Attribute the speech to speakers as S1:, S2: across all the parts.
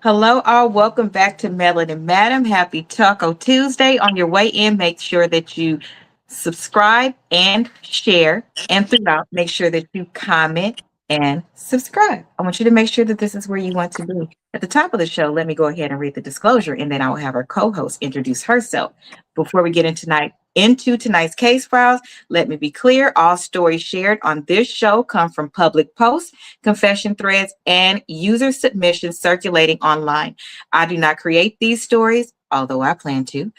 S1: Hello, all. Welcome back to Melody Madam. Happy Taco Tuesday. On your way in, make sure that you subscribe and share. And throughout, make sure that you comment and subscribe. I want you to make sure that this is where you want to be. At the top of the show, let me go ahead and read the disclosure, and then I will have our co-host introduce herself. Before we get into tonight's case files, let me be clear. All stories shared on this show come from public posts, confession threads, and user submissions circulating online. I do not create these stories, although I plan to.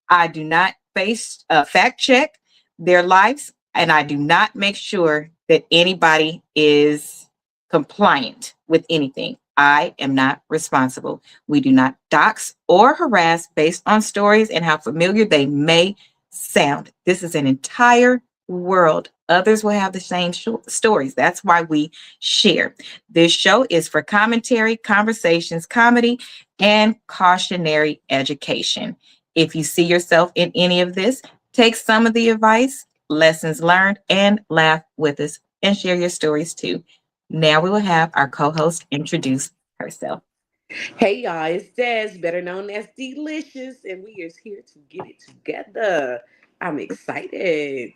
S1: I do not fact check their lives, and I do not make sure that anybody is compliant with anything. I am not responsible. We do not dox or harass based on stories and how familiar they may sound. This is an entire world. Others will have the same stories. That's why we share. This show is for commentary, conversations, comedy, and cautionary education. If you see yourself in any of this, take some of the advice, lessons learned, and laugh with us and share your stories too. Now we will have our co host introduce herself.
S2: Hey y'all, it's Des, better known as Delicious, and we are here to get it together. I'm excited.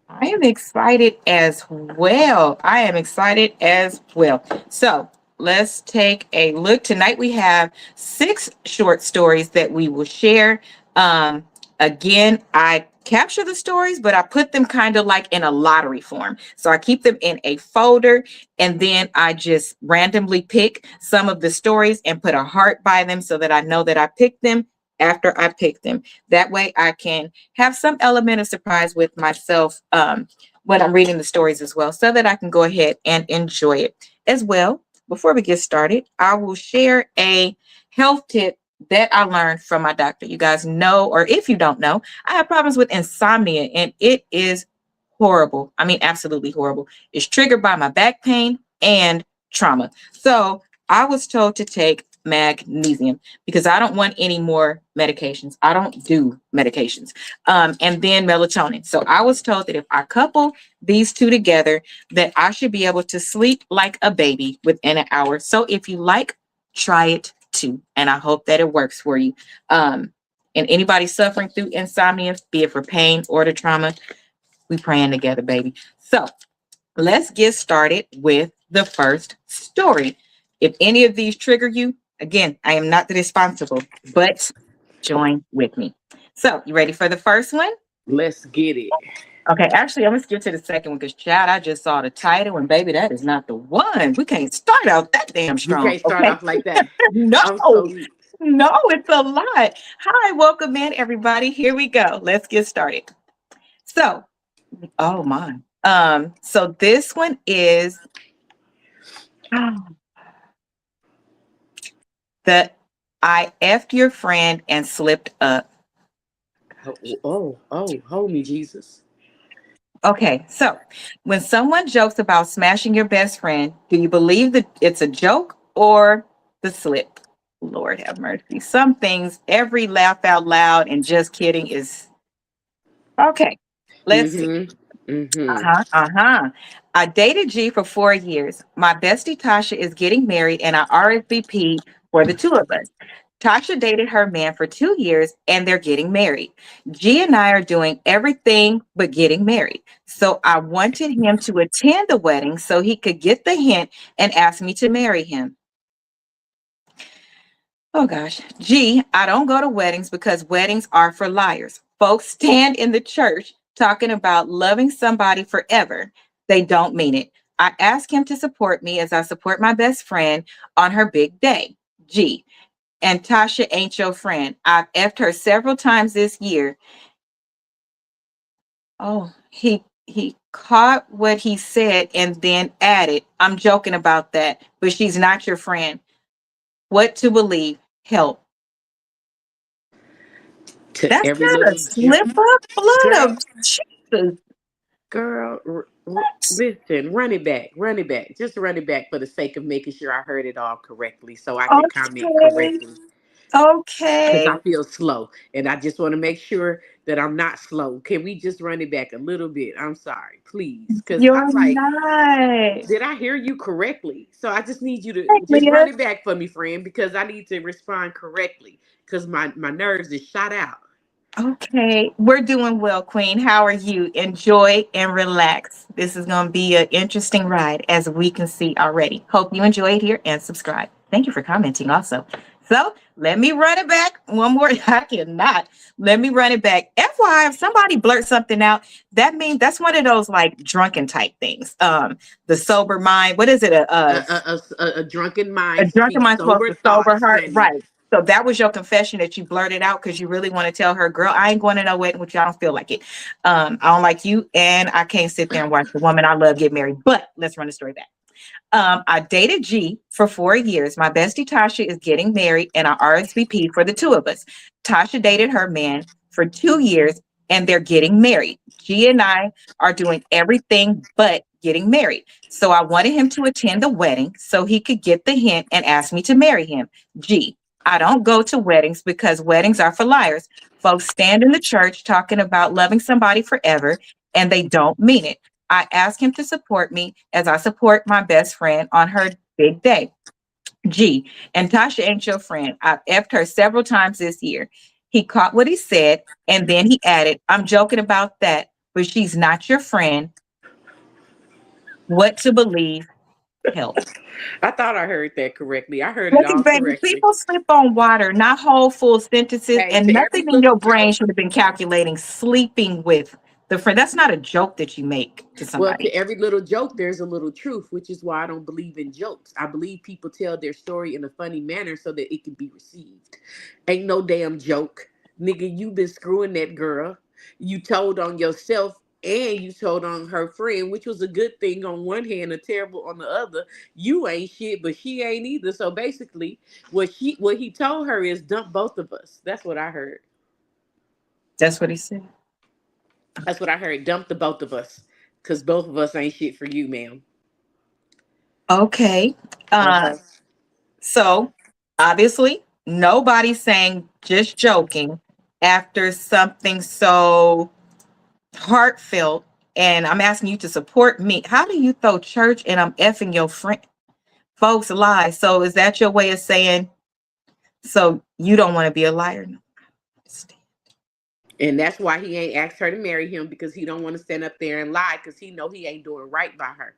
S1: I am excited as well. I am excited as well. So let's take a look. Tonight we have six short stories that we will share. Again, I capture the stories, but I put them kind of like in a lottery form. So I keep them in a folder and then I just randomly pick some of the stories and put a heart by them so that I know that I picked them after I pick them. That way I can have some element of surprise with myself when I'm reading the stories as well, so that I can go ahead and enjoy it as well. Before we get started, I will share a health tip that I learned from my doctor. You guys know, or if you don't know, I have problems with insomnia and it is horrible. I mean, absolutely horrible. It's triggered by my back pain and trauma. So I was told to take magnesium because I don't want any more medications. I don't do medications. And then melatonin. So I was told that if I couple these two together, that I should be able to sleep like a baby within an hour. So if you like, try it too. And I hope that it works for you. And anybody suffering through insomnia, be it for pain or the trauma, we praying together, baby. So let's get started with the first story. If any of these trigger you, again, I am not the responsible, but join with me. So, you ready for the first one?
S2: Let's get it.
S1: Okay, actually, I'm gonna skip to the second one because, Chad, I just saw the title, and baby, that is not the one. We can't start out that damn
S2: You
S1: strong.
S2: can't start
S1: Okay,
S2: off like that.
S1: no,
S2: I'm so
S1: no, it's a lot. Hi, welcome in, everybody. Here we go. Let's get started. So, oh my. So this one is the I effed your friend and slipped up.
S2: hold me, Jesus.
S1: Okay, so when someone jokes about smashing your best friend, do you believe that it's a joke or the slip? Lord have mercy. Some things, every laugh out loud and just kidding is okay. Let's see.
S2: Mm-hmm. Mm-hmm.
S1: Uh-huh. I dated G for 4 years. My bestie Tasha is getting married, and I RSVP'd for the two of us. Tasha dated her man for 2 years, and they're getting married. G and I are doing everything but getting married. So I wanted him to attend the wedding so he could get the hint and ask me to marry him. Oh gosh. G, I don't go to weddings because weddings are for liars. Folks stand in the church talking about loving somebody forever. They don't mean it. I ask him to support me as I support my best friend on her big day. G, and Tasha ain't your friend. I've effed her several times this year. Oh, he caught what he said and then added, I'm joking about that, but she's not your friend. What to believe? Help.
S2: To
S1: That's
S2: every
S1: not a
S2: little
S1: slip up, blood
S2: girl,
S1: of Jesus.
S2: girl. Listen, run it back. Just run it back for the sake of making sure I heard it all correctly, so I can comment
S1: Okay.
S2: correctly. because I
S1: Okay.
S2: feel slow, and I just want to make sure that I'm not slow. Can we just run it back a little bit? I'm sorry, please, because
S1: You're
S2: I'm like,
S1: not.
S2: did I hear you correctly? So I just need you to
S1: Hey,
S2: just run
S1: Leah.
S2: it back for me, friend, because I need to respond correctly because my nerves is shot out.
S1: Okay, we're doing well, Queen. How are you? Enjoy and relax. This is going to be an interesting ride, as we can see already. Hope you enjoy it here and subscribe. Thank you for commenting also. So let me run it back one more. I cannot. Let me run it back. FYI, if somebody blurts something out, that means that's one of those like drunken type things. The sober mind. What is it?
S2: A drunken
S1: A
S2: mind
S1: drunken
S2: speaks
S1: mind supposed
S2: sober
S1: to sober
S2: thoughts,
S1: her.
S2: honey.
S1: Right. So that was your confession that you blurted out because you really want to tell her, girl, I ain't going to no wedding with you. I don't feel like it. I don't like you. And I can't sit there and watch the woman I love get married. But let's run the story back. I dated G for 4 years. My bestie Tasha is getting married, and I RSVP for the two of us. Tasha dated her man for 2 years, and they're getting married. G and I are doing everything but getting married. So I wanted him to attend the wedding so he could get the hint and ask me to marry him. G, I don't go to weddings because weddings are for liars. Folks stand in the church talking about loving somebody forever, and they don't mean it. I ask him to support me as I support my best friend on her big day. G, and Tasha ain't your friend. I've effed her several times this year. He caught what he said, and then he added, I'm joking about that, but she's not your friend. What to believe? Help.
S2: I thought I heard that correctly. I heard it
S1: Look,
S2: all
S1: baby,
S2: correctly.
S1: people slip on water, not whole full sentences,
S2: Hey,
S1: and
S2: to
S1: nothing
S2: every
S1: in
S2: little
S1: your brain
S2: joke.
S1: should have been calculating sleeping with the friend. That's not a joke that you make to
S2: Well, to
S1: somebody.
S2: every little joke, there's a little truth, which is why I don't believe in jokes. I believe people tell their story in a funny manner so that it can be received. Ain't no damn joke. Nigga, you been screwing that girl. You told on yourself and you told on her friend, which was a good thing on one hand, a terrible on the other. You ain't shit, but she ain't either. So basically, what he told her is dump both of us. That's what I heard.
S1: That's what he said.
S2: That's what I heard. Dump the both of us. Cause both of us ain't shit for you, ma'am.
S1: Okay. Uh,
S2: Uh-huh.
S1: So obviously, nobody's saying just joking after something so heartfelt. And I'm asking you to support me. How do you throw church and I'm effing your friend? Folks lie. So is that your way of saying, so you don't want to be a liar? No.
S2: And that's why he ain't asked her to marry him because he don't want to stand up there and lie because he know he ain't doing right by her.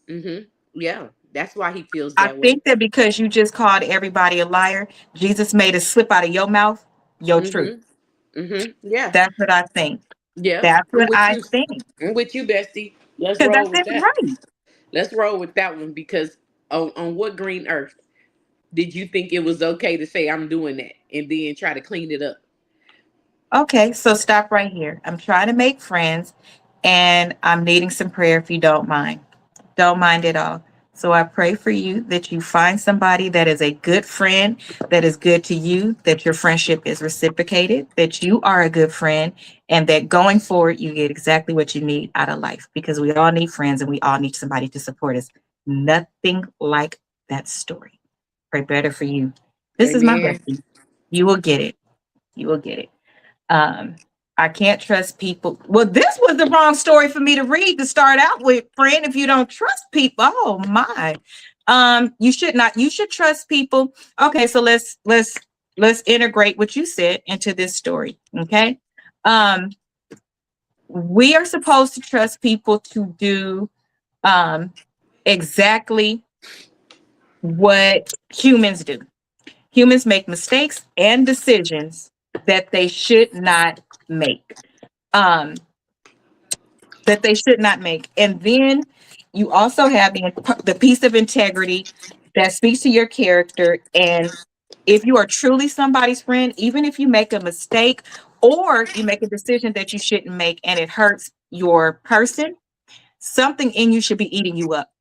S2: Mm-hmm. Yeah, that's why he feels
S1: I
S2: that way.
S1: think that because you just called everybody a liar, Jesus made a slip out of your mouth, your truth.
S2: Mm-hmm. Mm-hmm. Yeah.
S1: That's what I think.
S2: Yeah.
S1: That's
S2: I'm
S1: what
S2: with
S1: I
S2: you.
S1: think.
S2: I'm with you, bestie. Let's
S1: Because
S2: roll
S1: that's
S2: with
S1: it,
S2: that.
S1: right.
S2: Let's roll with that one because on what green earth did you think it was okay to say I'm doing that and then try to clean it up?
S1: Okay, so stop right here. I'm trying to make friends and I'm needing some prayer if you don't mind. Don't mind at all. So I pray for you that you find somebody that is a good friend, that is good to you, that your friendship is reciprocated, that you are a good friend, and that going forward, you get exactly what you need out of life because we all need friends and we all need somebody to support us. Nothing like that story. Pray better for you. This is my
S2: Amen.
S1: bestie. You will get it. You will get it. Um, I can't trust people. Well, this was the wrong story for me to read to start out with, friend. If you don't trust people, oh my. You should not, you should trust people. Okay, so let's integrate what you said into this story. Okay. Um, we are supposed to trust people to do um exactly what humans do. Humans make mistakes and decisions that they should not make. Um, that they should not make. And then you also have the piece of integrity that speaks to your character. And if you are truly somebody's friend, even if you make a mistake or you make a decision that you shouldn't make and it hurts your person, something in you should be eating you up.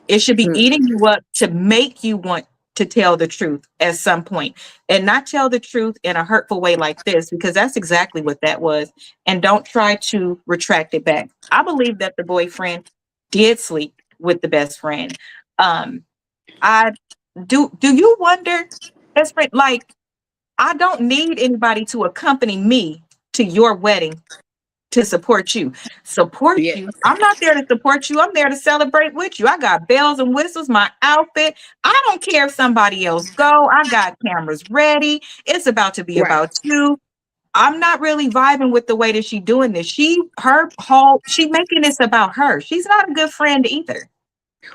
S1: It should be eating you up to make you want to tell the truth at some point and not tell the truth in a hurtful way like this, because that's exactly what that was. And don't try to retract it back. I believe that the boyfriend did sleep with the best friend. I do. Do you wonder, best friend, like, I don't need anybody to accompany me to your wedding to support you. Support
S2: Yeah.
S1: you. I'm not there to support you. I'm there to celebrate with you. I got bells and whistles, my outfit. I don't care if somebody else go. I got cameras ready. It's about to be
S2: Right.
S1: about you. I'm not really vibing with the way that she doing this. She making this about her. She's not a good friend either.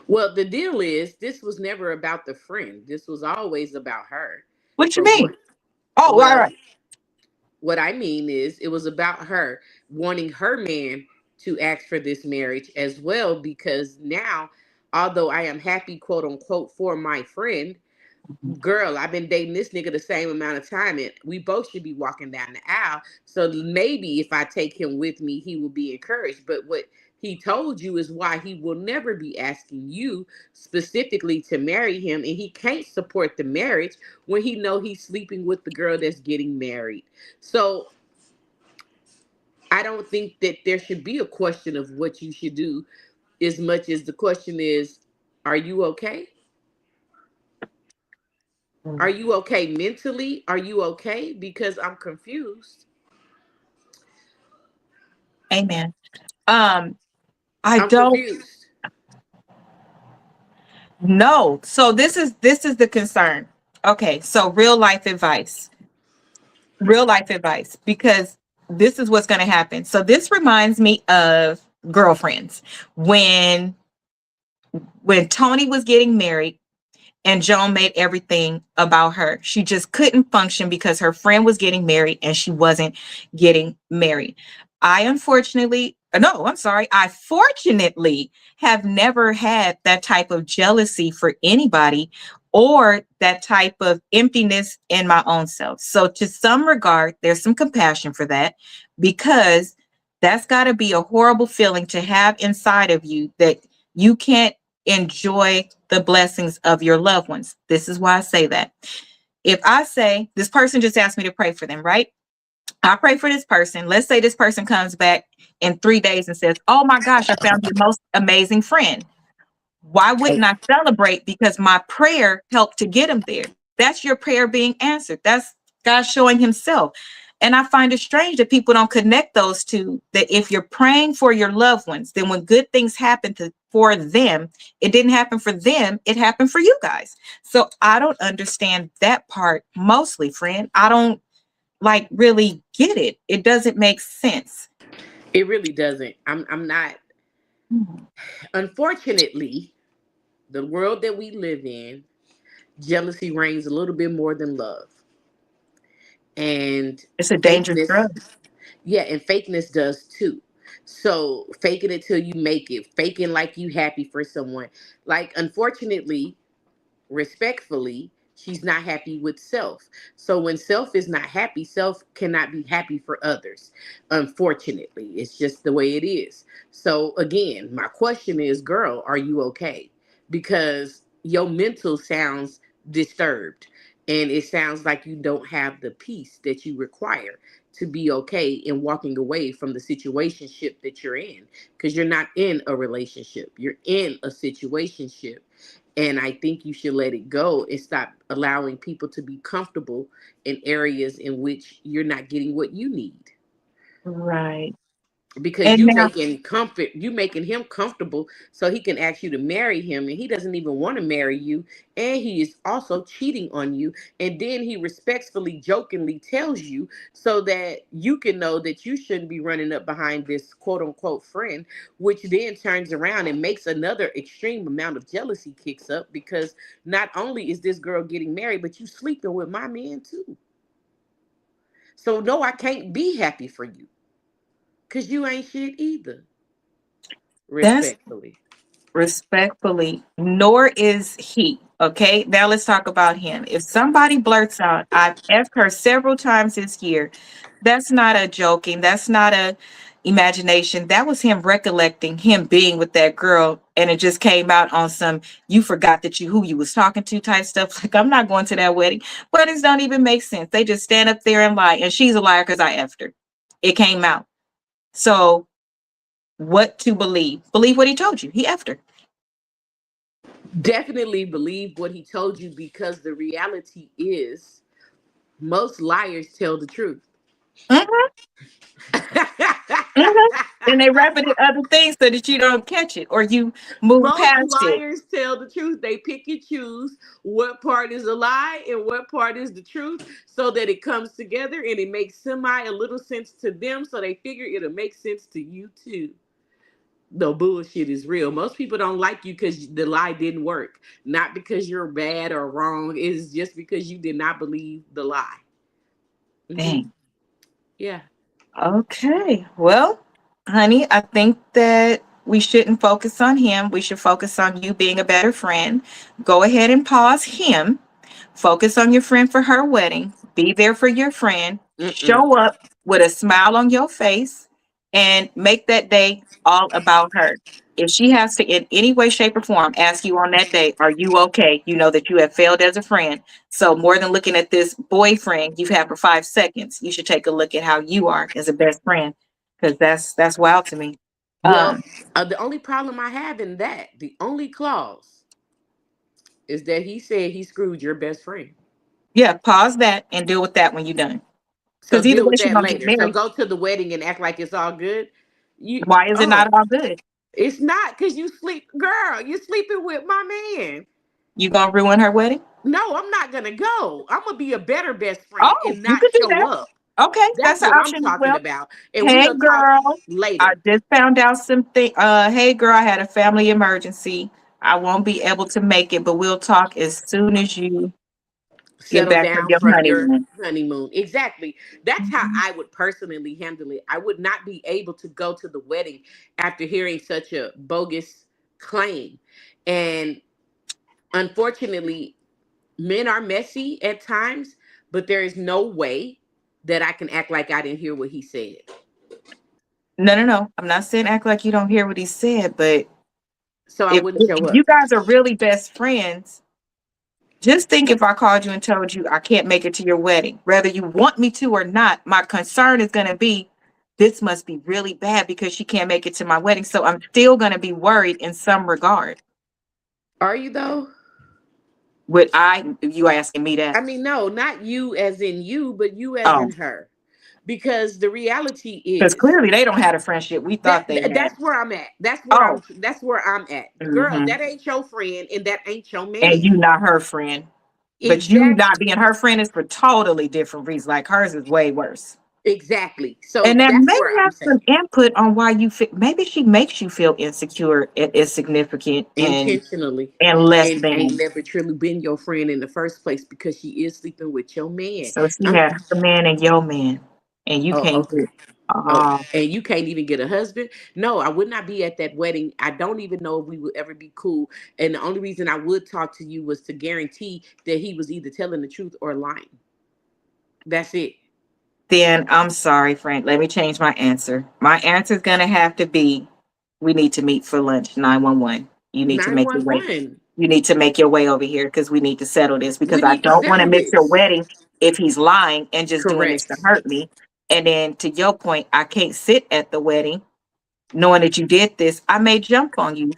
S2: Well, the deal is, this was never about the friend. This was always about her.
S1: What you
S2: For
S1: mean?
S2: one,
S1: Oh, all
S2: well,
S1: right.
S2: what I mean is, it was about her wanting her man to ask for this marriage as well, because now, although I am happy, quote unquote, for my friend, girl, I've been dating this nigga the same amount of time, and we both should be walking down the aisle. So maybe if I take him with me, he will be encouraged. But what he told you is why he will never be asking you specifically to marry him, and he can't support the marriage when he know he's sleeping with the girl that's getting married. So I don't think that there should be a question of what you should do, as much as the question is, are you okay? Are you okay mentally? Are you okay? Because I'm confused.
S1: Amen. Um, I
S2: I'm
S1: don't
S2: confused.
S1: know. So this is the concern. Okay, so real life advice. Real life advice, because this is what's going to happen. So this reminds me of Girlfriends. When Tony was getting married, and Joan made everything about her. She just couldn't function because her friend was getting married and she wasn't getting married. I fortunately have never had that type of jealousy for anybody or that type of emptiness in my own self. So, to some regard, there's some compassion for that, because that's got to be a horrible feeling to have inside of you, that you can't enjoy the blessings of your loved ones. This is why I say that. If I say this person just asked me to pray for them, right? I pray for this person. Let's say this person comes back in 3 days and says, "Oh my gosh, I found the most amazing friend." Why wouldn't I celebrate? Because my prayer helped to get him there. That's your prayer being answered. That's God showing himself. And I find it strange that people don't connect those two, that if you're praying for your loved ones, then when good things happen for them, it didn't happen for them, it happened for you guys. So I don't understand that part mostly, friend. I don't like really get it. It doesn't make sense.
S2: It really doesn't. I'm not.
S1: Mhm.
S2: Unfortunately, the world that we live in, jealousy reigns a little bit more than love. And
S1: It's a dangerous
S2: fakeness,
S1: drug.
S2: yeah, and fakeness does too. So faking it till you make it, faking like you happy for someone. Like, unfortunately, respectfully, she's not happy with self. So when self is not happy, self cannot be happy for others. Unfortunately, it's just the way it is. So again, my question is, girl, are you okay? Because your mental sounds disturbed, and it sounds like you don't have the peace that you require to be okay in walking away from the situationship that you're in, because you're not in a relationship, you're in a situationship. And I think you should let it go and stop allowing people to be comfortable in areas in which you're not getting what you need.
S1: Right.
S2: Because
S1: And now,
S2: you making him comfortable so he can ask you to marry him, and he doesn't even want to marry you, and he is also cheating on you, and then he respectfully, jokingly tells you so that you can know that you shouldn't be running up behind this quote unquote friend, which then turns around and makes another extreme amount of jealousy kicks up, because not only is this girl getting married, but you sleeping with my man too. So no, I can't be happy for you, because you ain't shit either.
S1: that's
S2: Respectfully.
S1: respectfully, nor is he. Okay, now let's talk about him. If somebody blurts out, I've asked her several times this year, that's not a joking, that's not a imagination. That was him recollecting him being with that girl, and it just came out on some you forgot that you who you was talking to type stuff. Like, I'm not going to that wedding. Weddings don't even make sense. They just stand up there and lie, and she's a liar because I effed her. It came out. So what to believe? Believe what he told you. He effed her.
S2: Definitely believe what he told you, because the reality is, Most liars tell the truth.
S1: Mhm, mhm. And they wrap it in other things so that you don't catch it or you move
S2: Most
S1: past it.
S2: liars tell the truth. They pick and choose what part is a lie and what part is the truth so that it comes together and it makes semi a little sense to them. So they figure it'll make sense to you too. The bullshit is real. Most people don't like you because the lie didn't work, not because you're bad or wrong. It's just because you did not believe the lie. Hmm.
S1: Dang.
S2: Yeah.
S1: Okay. Well, honey, I think that we shouldn't focus on him. We should focus on you being a better friend. Go ahead and pause him. Focus on your friend for her wedding. Be there for your friend.
S2: Mm-mm.
S1: Show up with a smile on your face and make that day all about her. If she has to, in any way, shape, or form, ask you on that day, are you okay? You know that you have failed as a friend. So, more than looking at this boyfriend you've had for 5 seconds, you should take a look at how you are as a best friend because that's wild to me.
S2: Well,
S1: Um,
S2: the only problem I have in that, the only clause, is that he said he screwed your best friend.
S1: yeah, pause that and deal with that when you're done.
S2: So
S1: Because either
S2: deal
S1: way,
S2: with
S1: she's
S2: that
S1: gonna get
S2: later. So
S1: married.
S2: go to the wedding and act like it's all good. You
S1: Why is it
S2: oh,
S1: not all good?
S2: it's not because you sleep, girl. You're sleeping with my man.
S1: You gonna ruin her wedding?
S2: No, I'm not gonna go. I'm gonna be a better best friend
S1: Oh,
S2: and
S1: you
S2: not
S1: could do
S2: show
S1: that.
S2: up.
S1: Okay,
S2: That's
S1: that's an
S2: what I'm
S1: option as
S2: talking
S1: well.
S2: about. And
S1: Hey,
S2: we'll talk
S1: girl, I
S2: later.
S1: just found out something. Hey, girl, I had a family emergency. I won't be able to make it, but we'll talk as soon as you get
S2: Settle
S1: back from
S2: down
S1: your
S2: from your
S1: honeymoon.
S2: honeymoon. Exactly. That's how
S1: Mhm.
S2: I would personally handle it. I would not be able to go to the wedding after hearing such a bogus claim. And unfortunately, men are messy at times, but there is no way that I can act like I didn't hear what he said.
S1: No, no, no. I'm not saying act like you don't hear what he said, but
S2: So I
S1: if,
S2: wouldn't
S1: if
S2: show
S1: you
S2: up.
S1: guys are really best friends, just think if I called you and told you I can't make it to your wedding, whether you want me to or not, my concern is going to be this must be really bad because she can't make it to my wedding. So I'm still going to be worried in some regard.
S2: Are you though?
S1: Would you asking me
S2: I
S1: that?
S2: mean, no, not you as in you, but you as
S1: Oh,
S2: in her. Because the reality
S1: because
S2: is
S1: clearly they don't have a friendship we thought they had.
S2: that's where I'm at.
S1: Oh,
S2: That's where I'm at. Girl,
S1: hmm
S2: that ain't your friend and that ain't your
S1: and
S2: man.
S1: you not her friend. But you
S2: Exact
S1: not being her friend is for totally different reasons. Like hers is way worse.
S2: exactly.
S1: And
S2: So
S1: that
S2: that's
S1: may
S2: where I'm
S1: have
S2: saying.
S1: some input on why you feel. Maybe she makes you feel insecure and insignificant
S2: Intentionally.
S1: and less
S2: And ain't
S1: than.
S2: never truly been your friend in the first place because she is sleeping with your man.
S1: So she
S2: I'm
S1: had her man and your man, and you
S2: oh
S1: can't
S2: okay.
S1: do.
S2: Oh,
S1: Oh,
S2: and you can't even get a husband? No, I would not be at that wedding. I don't even know if we would ever be cool. And the only reason I would talk to you was to guarantee that he was either telling the truth or lying. That's it.
S1: then I'm sorry, Frank. Let me change my answer. My answer is gonna have to be: we need to meet for lunch. 911. You need to make your way.
S2: 911.
S1: You need to make your way over here because we need to settle this
S2: We
S1: because I
S2: need to
S1: don't want to
S2: settle
S1: miss your
S2: this.
S1: wedding if he's lying and just doing this to
S2: Correct.
S1: hurt me. And then to your point, I can't sit at the wedding knowing that you did this. I may jump on you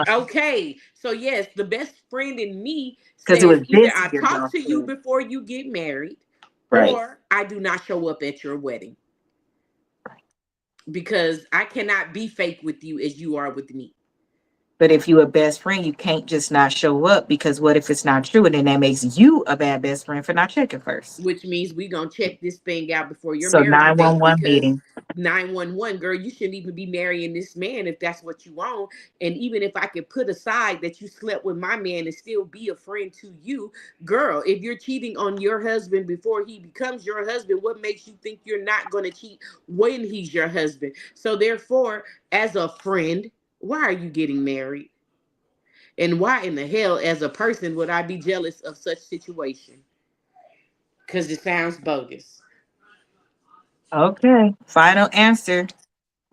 S2: Okay. So yes, the best friend in me
S1: because it
S2: says
S1: was
S2: either
S1: this
S2: I
S1: year,
S2: talk to you
S1: girlfriend.
S2: before you get married
S1: Right.
S2: or I do not show up at your wedding because I cannot be fake with you as you are with me.
S1: But if you a best friend, you can't just not show up because what if it's not true? And then that makes you a bad best friend for not checking first.
S2: Which means we gonna check this thing out before your
S1: So
S2: marriage date
S1: 911
S2: because
S1: meeting.
S2: 911, girl, you shouldn't even be marrying this man if that's what you want. And even if I could put aside that you slept with my man and still be a friend to you, girl, if you're cheating on your husband before he becomes your husband, what makes you think you're not gonna cheat when he's your husband? So therefore, as a friend, why are you getting married? And why in the hell, as a person, would I be jealous of such situation? Because it sounds bogus.
S1: Okay. Final answer.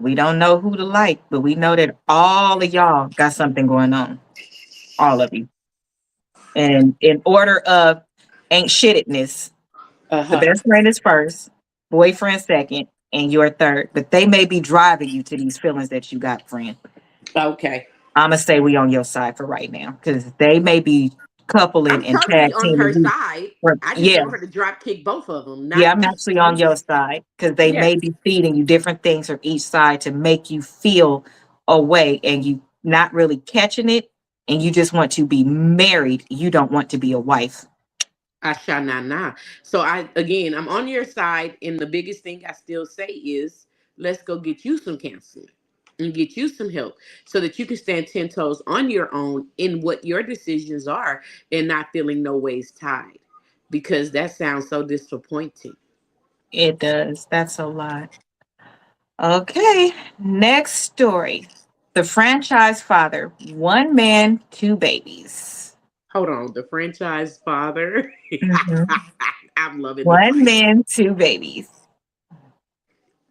S1: We don't know who to like, but we know that all of y'all got something going on. All of you. And in order of ain't shittedness,
S2: Uh
S1: the
S2: huh.
S1: best friend is first, boyfriend second, and you're third. But they may be driving you to these feelings that you got, friend.
S2: Okay.
S1: I'm gonna say we on your side for right now because they may be. coupling
S2: I'm
S1: and
S2: totally
S1: tag
S2: on her
S1: teaming.
S2: side. I just
S1: Yeah,
S2: want her to drop kick both of them,
S1: yeah,
S2: not
S1: I'm
S2: each
S1: actually on
S2: one.
S1: your side because they
S2: Yes,
S1: may be feeding you different things from each side to make you feel a way and you not really catching it and you just want to be married. You don't want to be a wife.
S2: Ashanana. So I'm on your side, and the biggest thing I still say is, let's go get you some counseling and get you some help so that you can stand 10 toes on your own in what your decisions are and not feeling no ways tied. Because that sounds so disappointing.
S1: It does. That's a lot. Okay, next story. The franchise father, one man, two babies.
S2: Hold on, the franchise father.
S1: Mhm.
S2: I'm loving the
S1: One
S2: title.
S1: man, two babies.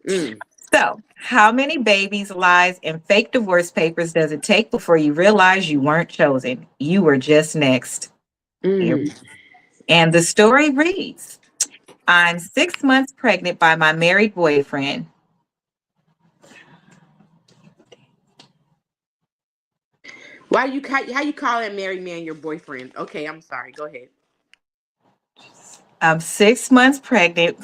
S2: Mm,
S1: So, how many babies, lies, and fake divorce papers does it take before you realize you weren't chosen? You were just next. Here.
S2: mm.
S1: And the story reads, I'm 6 months pregnant by my married boyfriend.
S2: How you call that married man your boyfriend? Okay, I'm sorry. Go ahead.
S1: I'm 6 months pregnant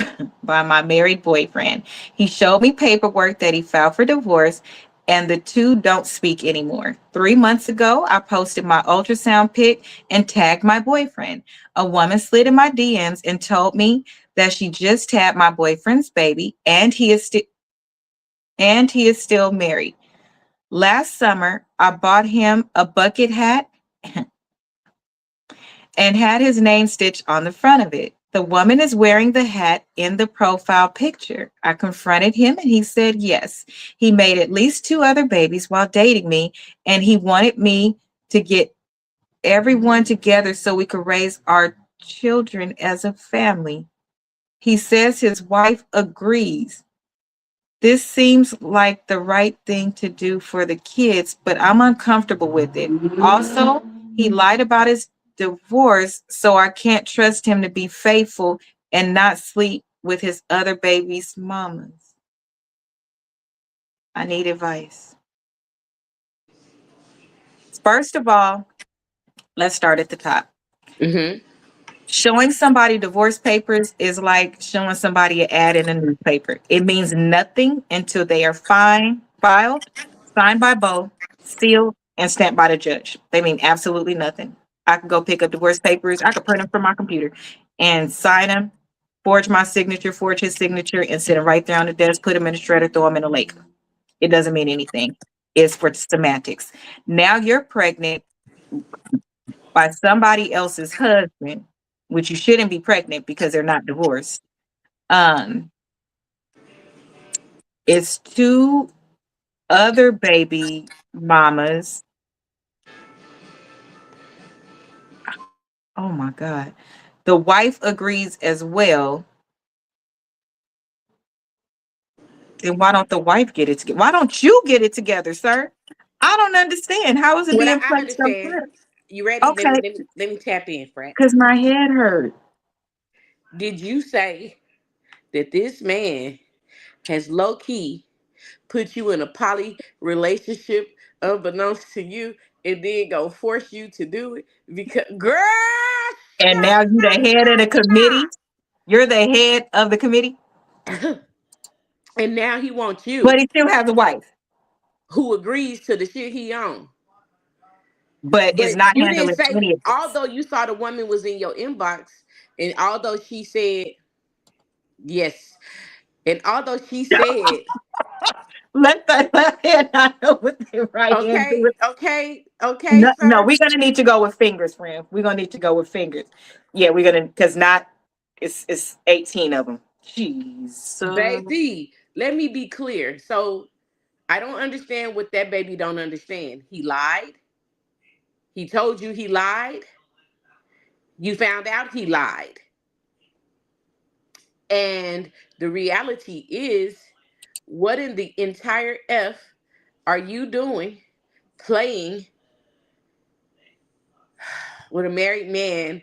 S1: by my married boyfriend. He showed me paperwork that he filed for divorce, and the two don't speak anymore. 3 months ago, I posted my ultrasound pic and tagged my boyfriend. A woman slid in my DMs and told me that she just had my boyfriend's baby, and he is still married. Last summer, I bought him a bucket hat and had his name stitched on the front of it. The woman is wearing the hat in the profile picture. I confronted him and he said yes. He made at least two other babies while dating me, and he wanted me to get everyone together so we could raise our children as a family. He says his wife agrees. This seems like the right thing to do for the kids, but I'm uncomfortable with it. Also, he lied about his divorce, so I can't trust him to be faithful and not sleep with his other babies' mamas. I need advice. First of all, let's start at the top.
S2: Mm-hmm.
S1: Showing somebody divorce papers is like showing somebody an ad in a newspaper. It means nothing until they are filed, signed by both, sealed, and stamped by the judge. They mean absolutely nothing. I could go pick up divorce papers. I could print them from my computer and sign them, forge my signature, forge his signature, and sit them right there on the desk, put them in a shredder, throw them in a lake. It doesn't mean anything. It's for semantics. Now you're pregnant by somebody else's husband, which you shouldn't be pregnant because they're not divorced. Um, it's two other baby mamas. Oh my God. The wife agrees as well. Then why don't the wife get it together? Why don't you get it together, sir? I don't understand. How is it
S2: What
S1: being
S2: I
S1: placed on
S2: understand.
S1: clear?
S2: You ready? Let me
S1: Okay,
S2: let me let me tap in, Frat.
S1: because my head hurt.
S2: Did you say that this man has low key put you in a poly relationship unbeknownst to you and then go force you to do it? Because girl,
S1: And now you the head of the committee. You're the head of the committee,
S2: and now he wants
S1: but
S2: you
S1: he still has a wife,
S2: who agrees to the shit he on.
S1: but is
S2: But
S1: not
S2: you didn't
S1: handling
S2: say,
S1: any of this.
S2: although you saw the woman was in your inbox, and although she said yes, and although she said,
S1: Let the left hand not know what the right hand
S2: okay,
S1: do.
S2: okay, okay,
S1: No, no,
S2: sir.
S1: we're gonna need to go with fingers, friend. We're gonna need to go with fingers. Yeah, we're gonna because not it's 18 of them. Jesus.
S2: Baby, let me be clear. So I don't understand what that baby don't understand. He lied. He told you he lied. You found out he lied. And the reality is, what in the entire F are you doing playing with a married man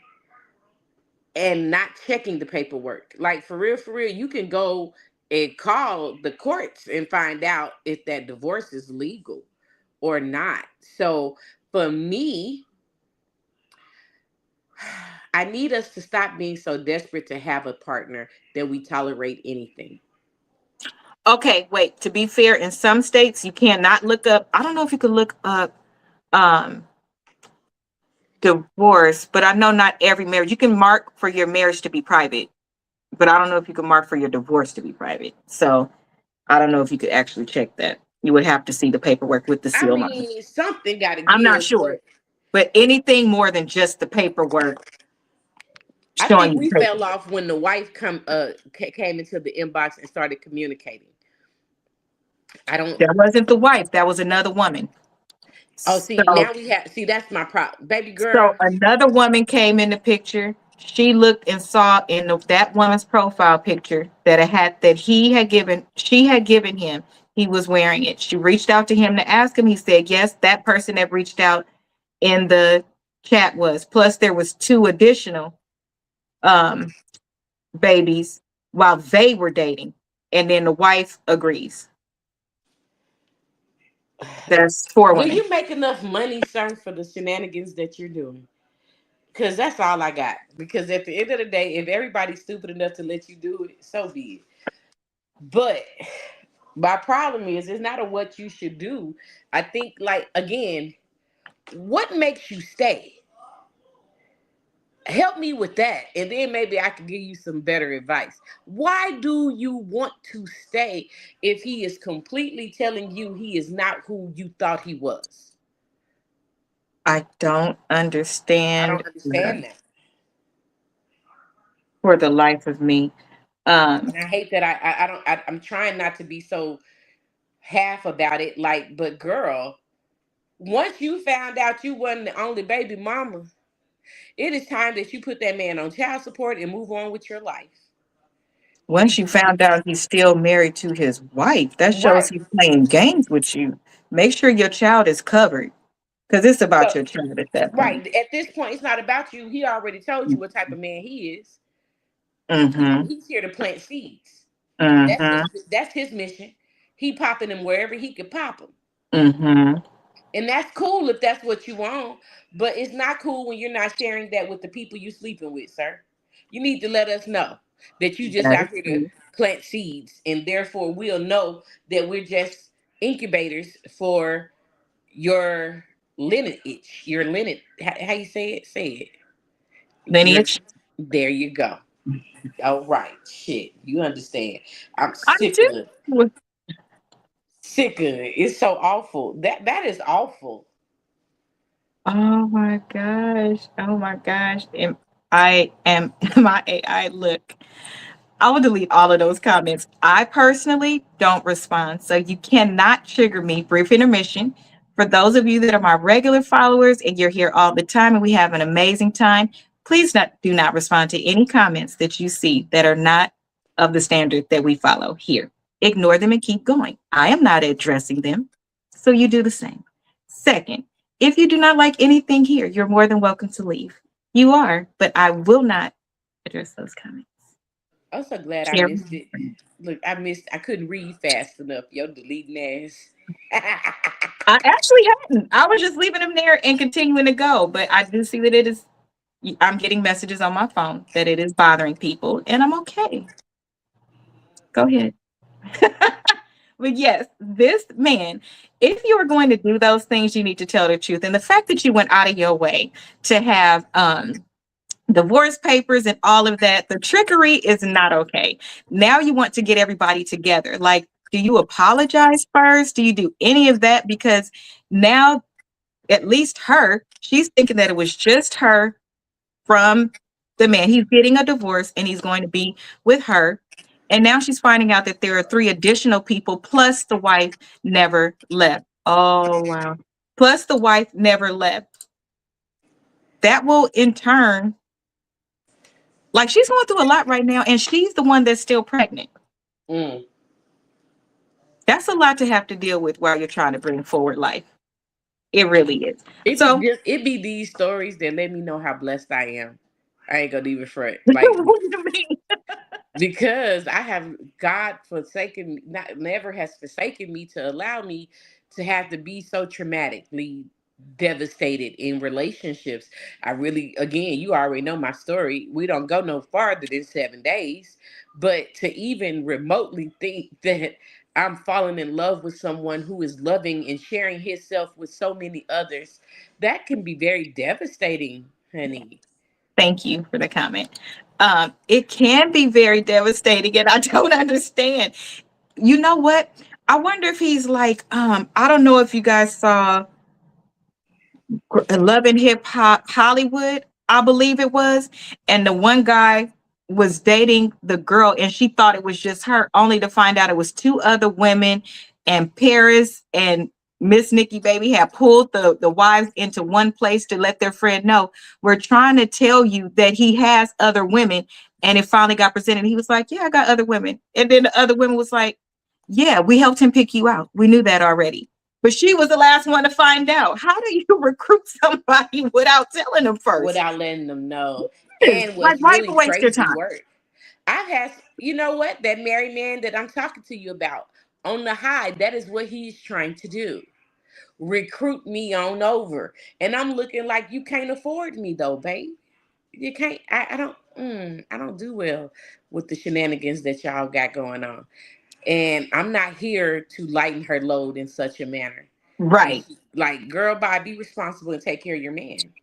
S2: and not checking the paperwork? Like for real, you can go and call the courts and find out if that divorce is legal or not. So for me, I need us to stop being so desperate to have a partner that we tolerate anything.
S1: Okay, wait. To be fair, in some states you cannot look up. I don't know if you could look up um divorce, but I know not every marriage. You can mark for your marriage to be private, but I don't know if you can mark for your divorce to be private. So I don't know if you could actually check that. You would have to see the paperwork with the
S2: I
S1: seal on it.
S2: mean, something got to
S1: I'm not
S2: give,
S1: sure,
S2: but
S1: but anything more than just the paperwork
S2: I
S1: showing
S2: think
S1: you
S2: we
S1: paper.
S2: fell off when the wife came into the inbox and started communicating. I don't.
S1: That wasn't the wife. That was another woman.
S2: Oh, see,
S1: So
S2: now we have. See, that's my problem, baby
S1: So
S2: girl.
S1: another woman came in the picture. She looked and saw in that woman's profile picture that it had that she had given him. He was wearing it. She reached out to him to ask him. He said yes. That person that reached out in the chat was. Plus, there was two additional um, babies while they were dating, and then the wife agrees. There's four
S2: Do
S1: women.
S2: you make enough money, sir, for the shenanigans that you're doing? Because that's all I got. Because at the end of the day, if everybody's stupid enough to let you do it, so be it. But my problem is, it's not a what you should do. I think, like, again, what makes you stay? Help me with that, and then maybe I can give you some better advice. Why do you want to stay if he is completely telling you he is not who you thought he was?
S1: I don't
S2: I
S1: understand
S2: don't understand that.
S1: for the life of me. Um,
S2: And I hate that I'm trying not to be so half about it. Like, but girl, once you found out you wasn't the only baby mama, it is time that you put that man on child support and move on with your life.
S1: Once you found out he's still married to his wife, that shows
S2: Right.
S1: he's playing games with you. Make sure your child is covered because it's about
S2: So,
S1: your child at that point.
S2: right. At this point, it's not about you. He already told you what type of man he is.
S1: Mm-hmm.
S2: He's here to plant seeds.
S1: Mm-hmm.
S2: That's his mission. He popping them wherever he could pop them.
S1: Mm-hmm.
S2: And that's cool if that's what you want, but it's not cool when you're not sharing that with the people you sleeping with, sir. You need to let us know that you just
S1: That
S2: out
S1: is
S2: here to
S1: true.
S2: plant seeds, and therefore we'll know that we're just incubators for your lineage. Your lineage, how you say it? Say it. Your
S1: Lineage.
S2: there you go. All right, shit, you understand. I'm
S1: I
S2: sick of it.
S1: do.
S2: Sick of it. It's so awful. That is awful.
S1: Oh my gosh. Oh my gosh. I am my AI look. I will delete all of those comments. I personally don't respond. So you cannot trigger me. Brief intermission. For those of you that are my regular followers and you're here all the time and we have an amazing time, please do not respond to any comments that you see that are not of the standard that we follow here. Ignore them and keep going. I am not addressing them. So you do the same. Second, if you do not like anything here, you're more than welcome to leave. You are, but I will not address those comments.
S2: I'm so glad I
S1: Share.
S2: missed it. Look, I couldn't read fast enough. Yo, deleting ass.
S1: I actually hadn't. I was just leaving them there and continuing to go. But I do see that I'm getting messages on my phone that it is bothering people, and I'm okay. Go ahead. But yes, this man, if you are going to do those things, you need to tell the truth. And the fact that you went out of your way to have divorce papers and all of that, the trickery is not okay. Now you want to get everybody together. Like, do you apologize first? Do you do any of that? Because now at least she's thinking that it was just her from the man. He's getting a divorce and he's going to be with her. And now she's finding out that there are three additional people, plus the wife never left. Oh, wow. Plus the wife never left. That will in turn, like she's going through a lot right now, and she's the one that's still pregnant.
S2: Mm.
S1: That's a lot to have to deal with while you're trying to bring forward life. It really is. So,
S2: It be these stories that let me know how blessed I am. I ain't gonna even front. Like,
S1: what do you mean?
S2: because I have God never has forsaken me to allow me to have to be so traumatically devastated in relationships. I really, again, you already know my story. We don't go no farther than 7 days. But to even remotely think that I'm falling in love with someone who is loving and sharing himself with so many others, that can be very devastating, honey.
S1: Thank you for the comment. It can be very devastating, and I don't understand. You know what? I wonder if he's like, I don't know if you guys saw Love and Hip Hop Hollywood, I believe it was. And the one guy was dating the girl, and she thought it was just her, only to find out it was two other women. And Paris and Miss Nikki Baby had pulled the wives into one place to let their friend know, we're trying to tell you that he has other women. And it finally got presented. He was like, yeah, I got other women. And then the other women was like, yeah, we helped him pick you out. We knew that already. But she was the last one to find out. How do you recruit somebody without telling them first?
S2: Without letting them know.
S1: Yes.
S2: And
S1: Like,
S2: what's
S1: why
S2: really
S1: even waste your
S2: crazy
S1: time?
S2: work, I've had, you know what, that married man that I'm talking to you about on the high, that is what he's trying to do. Recruit me on over. And I'm looking like, you can't afford me though, babe. You can't, I don't do well with the shenanigans that y'all got going on. And I'm not here to lighten her load in such a manner. And
S1: Right.
S2: she, like, girl, bye, be responsible and take care of your man.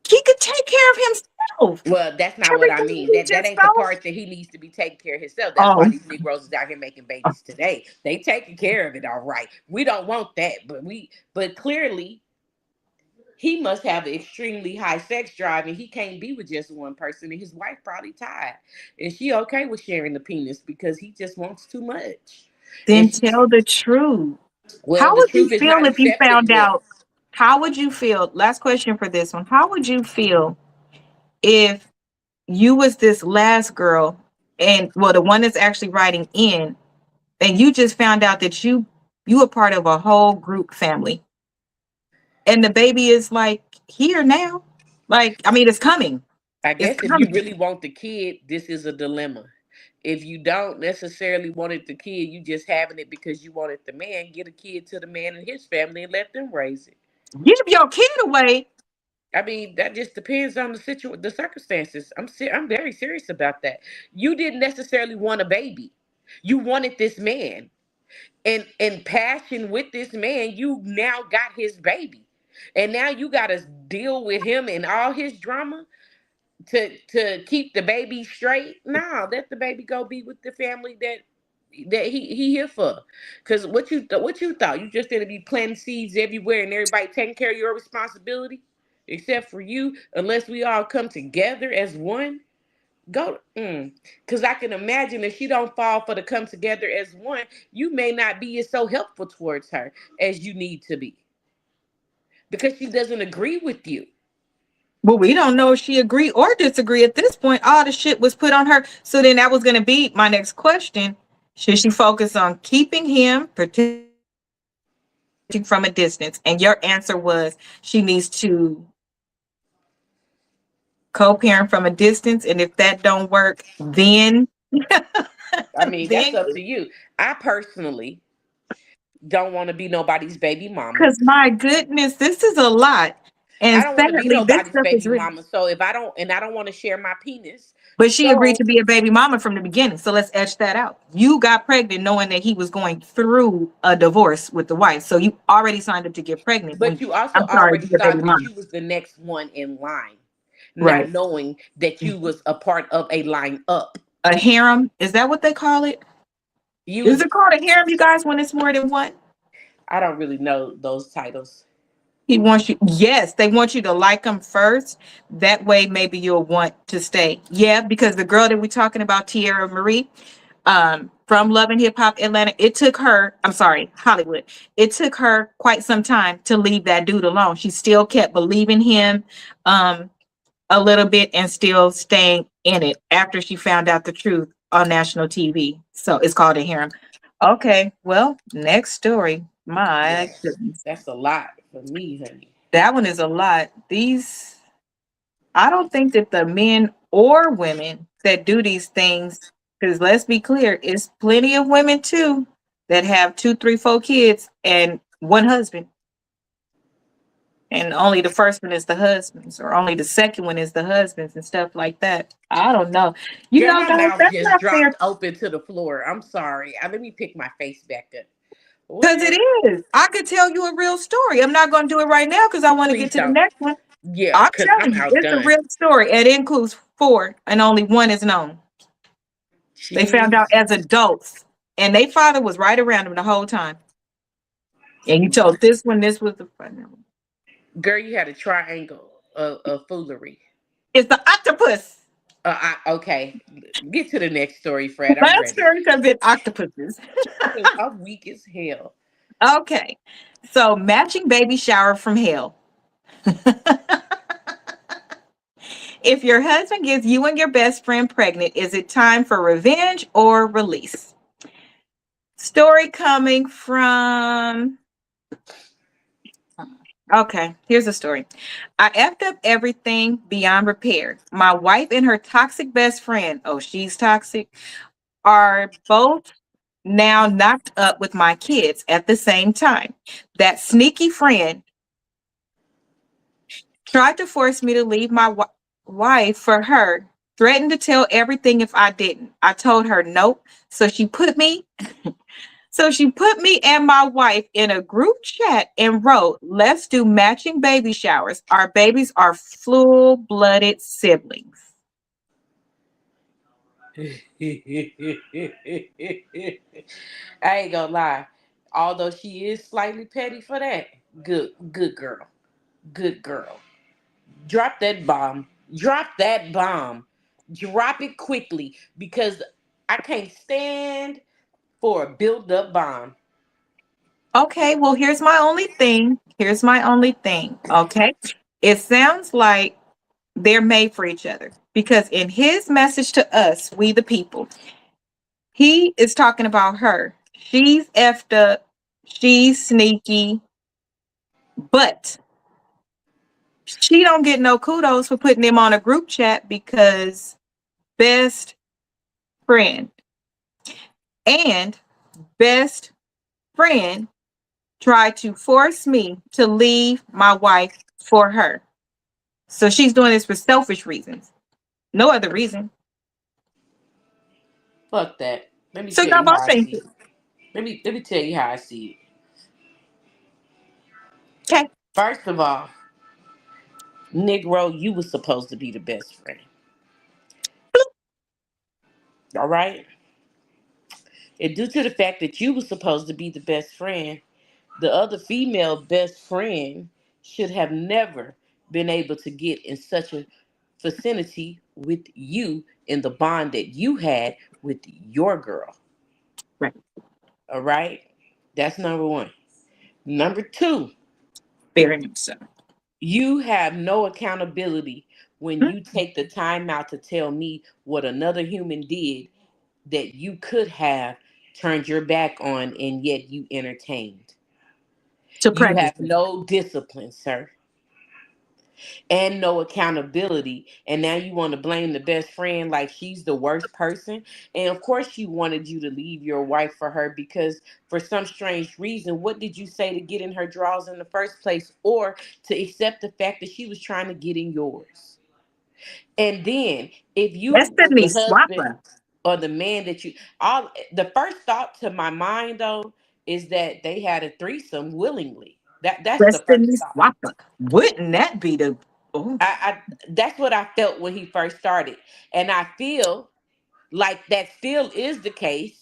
S1: He could take care of himself.
S2: Well, that's not what I
S1: Everything
S2: mean.
S1: he
S2: That
S1: just
S2: ain't the
S1: felt.
S2: part that he needs to be taking care of himself. That's why
S1: Oh,
S2: these Negroes is out here making babies today. They taking care of it all right. We don't want that, but clearly he must have an extremely high sex drive and he can't be with just one person. And his wife probably tired. And she okay with sharing the penis because he just wants too much. And
S1: then
S2: she's,
S1: tell the truth.
S2: well,
S1: How
S2: the
S1: would you
S2: truth is
S1: feel
S2: not
S1: if you found
S2: acceptable.
S1: out? How would you feel? Last question for this one. How would you feel if you was this last girl, and well, the one that's actually writing in, and you just found out that you were part of a whole group family, and the baby is like here now? Like, I mean, it's coming.
S2: I
S1: It's
S2: guess if you
S1: coming.
S2: really want the kid, this is a dilemma. If you don't necessarily wanted the kid, you just having it because you wanted the man, get a kid to the man and his family and let them raise it.
S1: Give your kid away.
S2: I mean, that just depends on the circumstances. I'm very serious about that. You didn't necessarily want a baby. You wanted this man. And in passion with this man, you now got his baby. And now you got to deal with him and all his drama to keep the baby straight. No, let the baby go be with the family that he here for. Because what you thought, you just gonna be planting seeds everywhere and everybody taking care of your responsibility except for you, unless we all come together as one. Go, because I can imagine if she don't fall for the come together as one, you may not be as so helpful towards her as you need to be because she doesn't agree with you.
S1: Well, we don't know if she agree or disagree at this point. All the shit was put on her. So then that was going to be my next question. Should she focus on keeping him, protecting from a distance? And your answer was she needs to co-parent from a distance. And if that don't work, then
S2: I mean, that's
S1: then
S2: up to you. I personally don't want to be nobody's baby mama.
S1: because my goodness, this is a lot.
S2: I
S1: And
S2: don't want to be
S1: sadly, this
S2: nobody's
S1: stuff is
S2: baby
S1: really.
S2: mama. So if I don't, and I don't want to share my penis.
S1: But she agreed
S2: So,
S1: to be a baby mama from the beginning. So let's etch that out. You got pregnant knowing that he was going through a divorce with the wife. So you already signed up to get pregnant
S2: but
S1: when,
S2: you also
S1: I'm sorry,
S2: already
S1: be a baby
S2: thought that
S1: mama.
S2: you was the next one in line, not
S1: Right.
S2: knowing that you was a part of a line up.
S1: A harem. Is that what they call it?
S2: You
S1: Is
S2: was,
S1: it called a harem, you guys, when it's more than one?
S2: I don't really know those titles.
S1: He wants you, yes, they want you to like them first. That way, maybe you'll want to stay. Yeah, because the girl that we're talking about, Tierra Marie, from Love and Hip Hop Atlanta, it took her, I'm sorry, Hollywood, it took her quite some time to leave that dude alone. She still kept believing him um, a little bit and still staying in it after she found out the truth on national TV. So it's called a harem. Okay, well, next story. My
S2: Yeah,
S1: goodness.
S2: that's a lot for me, honey.
S1: That one is a lot. These, I don't think that the men or women that do these things, because let's be clear, it's plenty of women too that have two, three, four kids and one husband. and only the first one is the husband's, or only the second one is the husband's, and stuff like that. I don't know.
S2: Girl, my
S1: Guys,
S2: mouth
S1: that's
S2: just
S1: not fair
S2: dropped open to the floor. I'm sorry. Let me pick my face back up.
S1: because it
S2: What?
S1: is. I could tell you a real story. I'm not going to do it right now because I want to get
S2: Please
S1: to the
S2: don't.
S1: next one.
S2: Yeah,
S1: I'm
S2: because I'm
S1: telling you, it's a
S2: outdone.
S1: real story. It includes four, and only one is known. They found out as
S2: Jesus.
S1: adults, and their father was right around them the whole time. And you told this one this was the fun one.
S2: Girl, you had a triangle of foolery.
S1: It's the octopus.
S2: Okay. Get to the next story,
S1: The
S2: Fred. I'm
S1: last
S2: ready.
S1: story have been octopuses.
S2: Because I'm weak as hell.
S1: Okay. So matching baby shower from hell. If your husband gets you and your best friend pregnant, is it time for revenge or release? Story coming from. Okay, here's the story. I effed up everything beyond repair. My wife and her toxic best friend, oh, she's toxic, are both now knocked up with my kids at the same time. That sneaky friend tried to force me to leave my wife for her, threatened to tell everything if I didn't. I told her nope. So she put me and my wife in a group chat and wrote, "Let's do matching baby showers. Our babies are full-blooded siblings."
S2: I ain't gonna lie. Although she is slightly petty for that, good girl. Good girl. Drop that bomb. Drop that bomb. Drop it quickly because I can't stand for a build up bomb.
S1: Okay, well, here's my only thing. Here's my only thing. Okay. It sounds like they're made for each other because in his message to us, we the people, he is talking about her. She's effed up, she's sneaky, but she don't get no kudos for putting him on a group chat because best friend and best friend tried to force me to leave my wife for her. So she's doing this for selfish reasons. No other reason.
S2: Fuck that. Let me
S1: So
S2: tell
S1: now
S2: you
S1: my
S2: how I
S1: thing.
S2: see it. Let me tell you how I see it.
S1: Okay.
S2: First of all, Negro, you was supposed to be the best friend. All right? And due to the fact that you was supposed to be the best friend, the other female best friend should have never been able to get in such a vicinity with you in the bond that you had with your girl.
S1: Right.
S2: All right? That's number one. Number two,
S1: Very much so.
S2: you have no accountability when you take the time out to tell me what another human did that you could have turned your back on and yet you entertained.
S1: To
S2: You
S1: pregnancy.
S2: have no discipline, sir, and no accountability. And now you want to blame the best friend like she's the worst person. And of course, she wanted you to leave your wife for her because, for some strange reason, what did you say to get in her drawers in the first place or to accept the fact that she was trying to get in yours? And then, if you was
S1: Destiny
S2: the husband
S1: swapper.
S2: or the man that you all, the first thought to my mind though is that they had a threesome willingly. That's the first
S1: Destiny
S2: thought.
S1: swapper. Wouldn't that be the oh
S2: I That's what I felt when he first started, and I feel like that still is the case.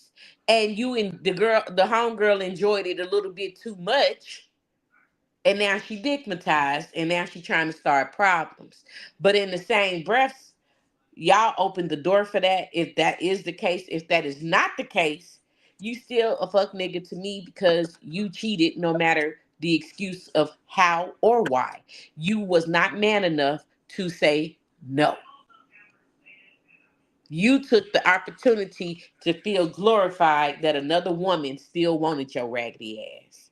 S2: And you and the homegirl, enjoyed it a little bit too much, and now she digmatized, and now she trying to start problems. But in the same breath, y'all opened the door for that. If that is the case, if that is not the case, you still a fuck nigga to me because you cheated no matter the excuse of how or why. You was not man enough to say no. You took the opportunity to feel glorified that another woman still wanted your raggedy ass.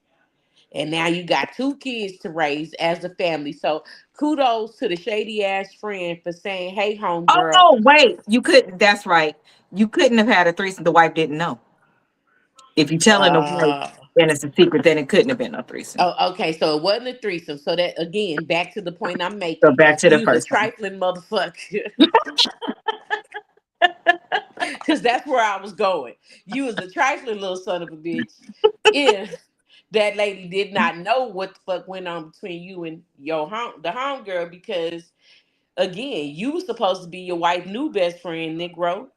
S2: And now you got two kids to raise as a family. So kudos to the shady ass friend for saying, "Hey,
S1: oh
S2: homegirl,
S1: no, wait. You couldn't. That's right. You couldn't have had a threesome. The wife didn't know. If you telling the wife, then it's a secret. Then it couldn't have been a threesome.
S2: Oh, okay. So it wasn't a threesome. So that again, back to the point I'm
S1: So
S2: making.
S1: back to the
S2: You's a
S1: first one.
S2: trifling motherfucker. Because that's where I was going. You was a trifling little son of a bitch. If that lady did not know what the fuck went on between you and your home, the home girl, because again, you was supposed to be your wife' new best friend, Negro.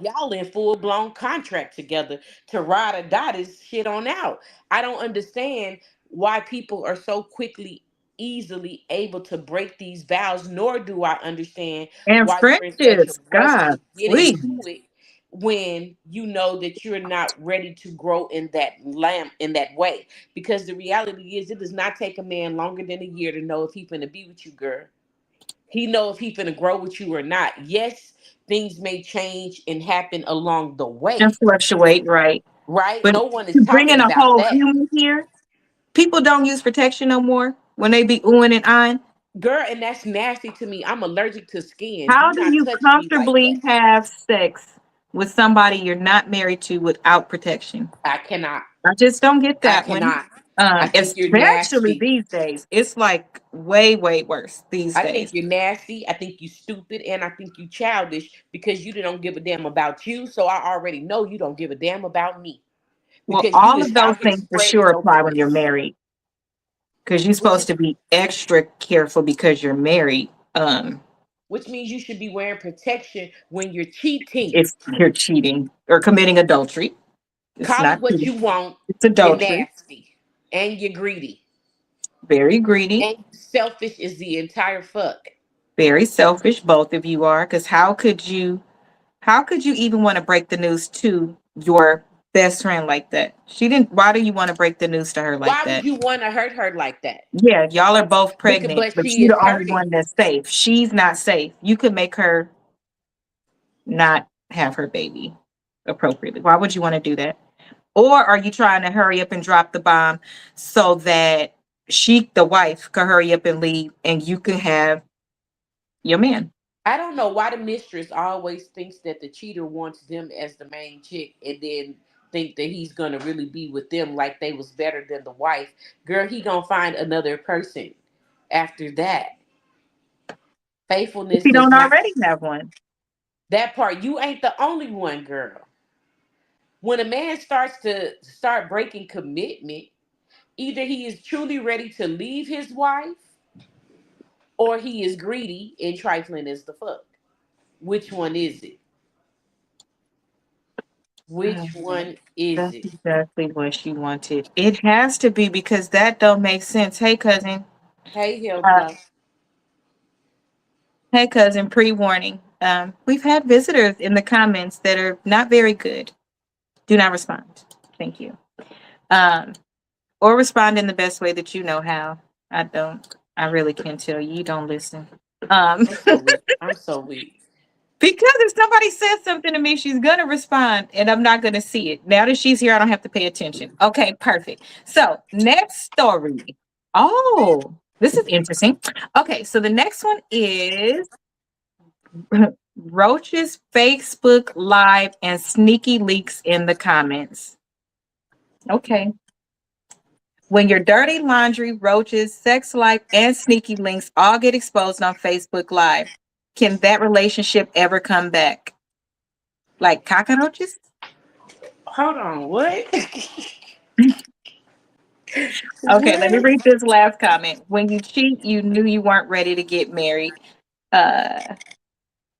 S2: Y'all in full blown contract together to ride or die this shit on out. I don't understand why people are so quickly, easily able to break these vows, nor do I understand
S1: And
S2: why you're in such a
S1: friendships,
S2: rush to
S1: God,
S2: get
S1: please.
S2: into it when you know that you're not ready to grow in that lamb in that way. Because the reality is, it does not take a man longer than a year to know if he's gonna be with you, girl. He know if he's gonna grow with you or not. Yes, things may change and happen along the
S1: And
S2: way,
S1: fluctuate, right?
S2: right?
S1: But
S2: No one is
S1: to bring
S2: talking
S1: in a
S2: about
S1: whole
S2: that.
S1: human here, people don't use protection no more when they be oohing and eyeing.
S2: Girl, and that's nasty to me. I'm allergic to skin. Do
S1: How do
S2: not
S1: you
S2: touch me like that.
S1: comfortably have sex with somebody you're not married to without protection?
S2: I cannot.
S1: I just don't get
S2: I
S1: that one.
S2: cannot. I think you're
S1: Especially
S2: nasty.
S1: these days. It's like way, way worse these
S2: I think
S1: days.
S2: you're nasty. I think you stupid, and I think you childish because you don't give a damn about you. So I already know you don't give a damn about me
S1: Well,
S2: because you
S1: all
S2: is
S1: of those
S2: out here
S1: things for
S2: spreading
S1: sure
S2: your
S1: apply when you're
S2: feelings,
S1: married because you're
S2: which
S1: supposed
S2: is
S1: to be extra careful because you're married.
S2: which means you should be wearing protection when you're cheating.
S1: If you're cheating or committing adultery, it's
S2: Call
S1: not
S2: it what
S1: cheating,
S2: you want.
S1: it's
S2: You're
S1: adultery.
S2: nasty and you're greedy
S1: Very greedy,
S2: and selfish is the entire fuck.
S1: very selfish, both of you are. Because how could you even want to break the news to your best friend like that? She didn't. Why do you want to break the news to her like
S2: Why would
S1: that?
S2: you want to hurt her like that?
S1: Yeah, y'all are both
S2: Because
S1: pregnant,
S2: but
S1: but
S2: she
S1: you're
S2: is
S1: the only
S2: hurting.
S1: one that's safe. She's not safe. You could make her not have her baby appropriately. Why would you want to do that? Or are you trying to hurry up and drop the bomb so that the wife, could hurry up and leave and you can have your man?
S2: I don't know why the mistress always thinks that the cheater wants them as the main chick and then think that he's gonna really be with them like they was better than the wife. Girl, he gonna find another person after that.
S1: If
S2: Faithfulness
S1: you
S2: does
S1: don't
S2: not
S1: already have one.
S2: that part. You ain't the only one, girl. When a man starts to start breaking commitment, either he is truly ready to leave his wife or he is greedy and trifling as the fuck. Which one is it? Which one is
S1: That's
S2: it?
S1: exactly what she wanted. It has to be because that don't make sense. Hey cousin.
S2: Hey,
S1: Uh,
S2: Hilda.
S1: hey cousin, pre-warning. We've had visitors in the comments that are not very good. Do not respond. Thank you. Um, or respond in the best way that you know how. I don't. I really can't tell you. You don't listen. Um,
S2: I'm so weak. I'm so weak.
S1: because if somebody says something to me, she's gonna respond, and I'm not gonna see it. Now that she's here, I don't have to pay attention. Okay, perfect. So next story. Oh, this is interesting. Okay, so the next one is Roach's Facebook Live and sneaky leaks in the comments. Okay. When your dirty laundry, roaches, sex life, and sneaky links all get exposed on Facebook Live, can that relationship ever come back? Like cockroaches?
S2: Hold on. What?
S1: Okay, let me
S2: What?
S1: read this last comment. When you cheat, you knew you weren't ready to get married. Uh,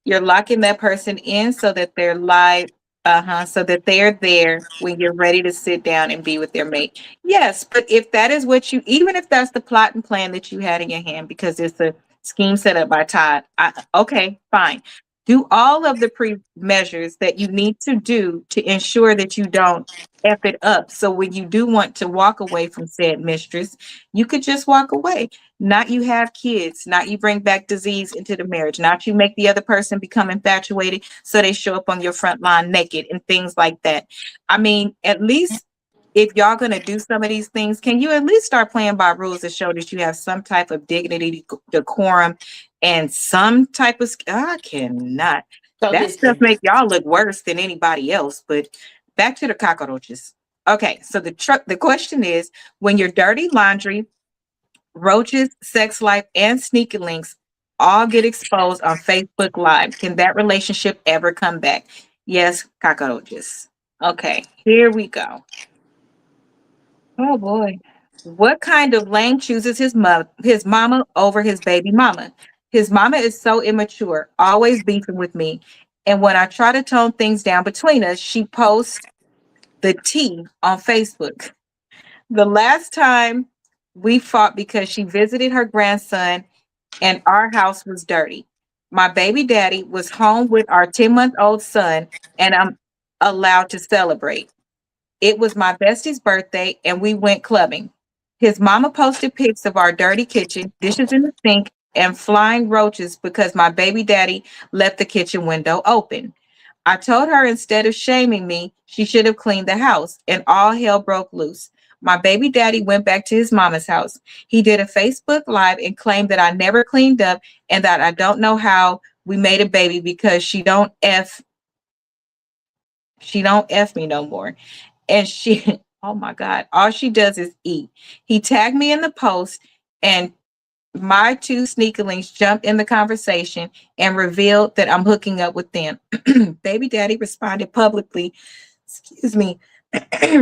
S1: You're locking that person in so that they're live, so that they're there when you're ready to sit down and be with their mate. Yes, but if that is what you, even if that's the plot and plan that you had in your hand, because it's a scheme set up by Todd, okay, fine. Do all of the pre measures that you need to do to ensure that you don't F it up. So when you do want to walk away from said mistress, you could just walk away. Not you have kids, not you bring back disease into the marriage, not you make the other person become infatuated so they show up on your front lawn naked and things like that. I mean, at least if y'all gonna do some of these things, can you at least start playing by rules to show that you have some type of dignity, decorum, and some type of I cannot.
S2: So
S1: That stuff
S2: listen.
S1: make y'all look worse than anybody else. But back to the cockroaches. Okay, so the question is, when your dirty laundry, roaches, sex life, and sneaky links all get exposed on Facebook Live, can that relationship ever come back? Yes, cockroaches. Okay, here we go. Oh boy. What kind of lame chooses his mama over his baby mama? His mama is so immature, always beefing with me. And when I try to tone things down between us, she posts the tea on Facebook. The last time we fought because she visited her grandson and our house was dirty. My baby daddy was home with our 10-month-old son, and I'm allowed to celebrate. It was my bestie's birthday, and we went clubbing. His mama posted pics of our dirty kitchen, dishes in the sink, and flying roaches because my baby daddy left the kitchen window open. I told her instead of shaming me, she should have cleaned the house, and all hell broke loose. My baby daddy went back to his mama's house. He did a Facebook Live and claimed that I never cleaned up and that I don't know how we made a baby because she don't F me no more. And she, oh my God, all she does is eat. He tagged me in the post, and my two sneakerlings jumped in the conversation and revealed that I'm hooking up with them. Baby daddy responded publicly, excuse me,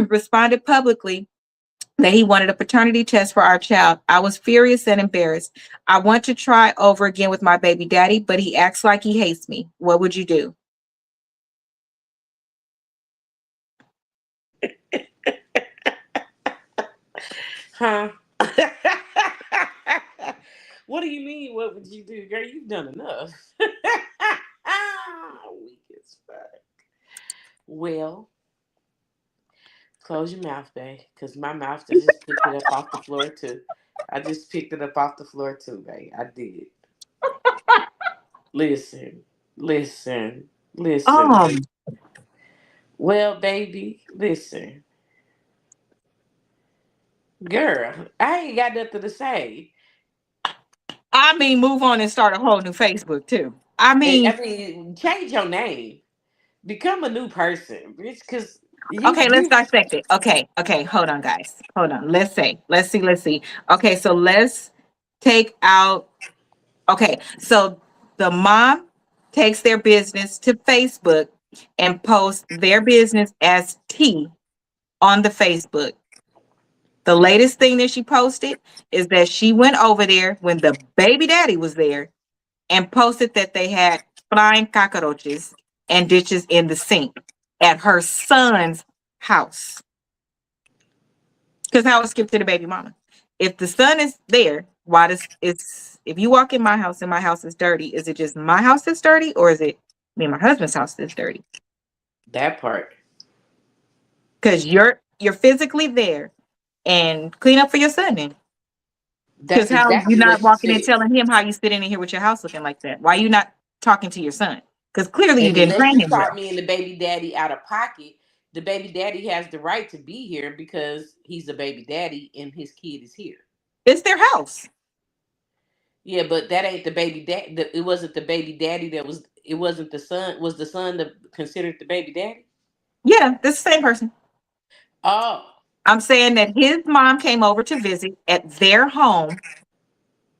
S1: responded publicly that he wanted a paternity test for our child. I was furious and embarrassed. I want to try over again with my baby daddy, but he acts like he hates me. What would you do?
S2: Huh? What do you mean? What would you do, girl? You've done enough. Weak as fuck. Well, close your mouth, babe, because my mouth just picked it up off the floor too. I just picked it up off the floor too, babe. I did. Listen, listen, listen.
S1: Um,
S2: Well, baby, listen, girl. I ain't got nothing to say.
S1: I mean, move on and start a whole new Facebook too. I
S2: I
S1: mean,
S2: mean, change your name, become a new person, bitch. Because
S1: okay, let's
S2: you
S1: dissect it. Okay, hold on, guys. Hold on. Let's see. Okay, so let's take out. Okay, so the mom takes their business to Facebook and posts their business as T on the Facebook. The latest thing that she posted is that she went over there when the baby daddy was there and posted that they had flying cockroaches and dishes in the sink at her son's house. Because how it skipped to the baby mama. If the son is there, why does it's if you walk in my house and my house is dirty, is it just my house that's dirty, or is it me and my husband's house that's dirty?
S2: that part.
S1: Because you're physically there and clean up for your son then. Because
S2: That's
S1: how you
S2: exactly what
S1: not
S2: she
S1: walking and
S2: said.
S1: telling him how you sitting in here with your house looking like that? Why you not talking to your son? Because clearly you
S2: And
S1: didn't
S2: unless
S1: train
S2: you
S1: him
S2: taught
S1: well.
S2: me and the baby daddy out of pocket, the baby daddy has the right to be here because he's a baby daddy and his kid is here.
S1: It's their house.
S2: Yeah, but that ain't the baby dad. It wasn't the baby daddy that was. It wasn't the son. Was the son the, considered the baby daddy?
S1: Yeah, that's the same person.
S2: Oh,
S1: I'm saying that his mom came over to visit at their home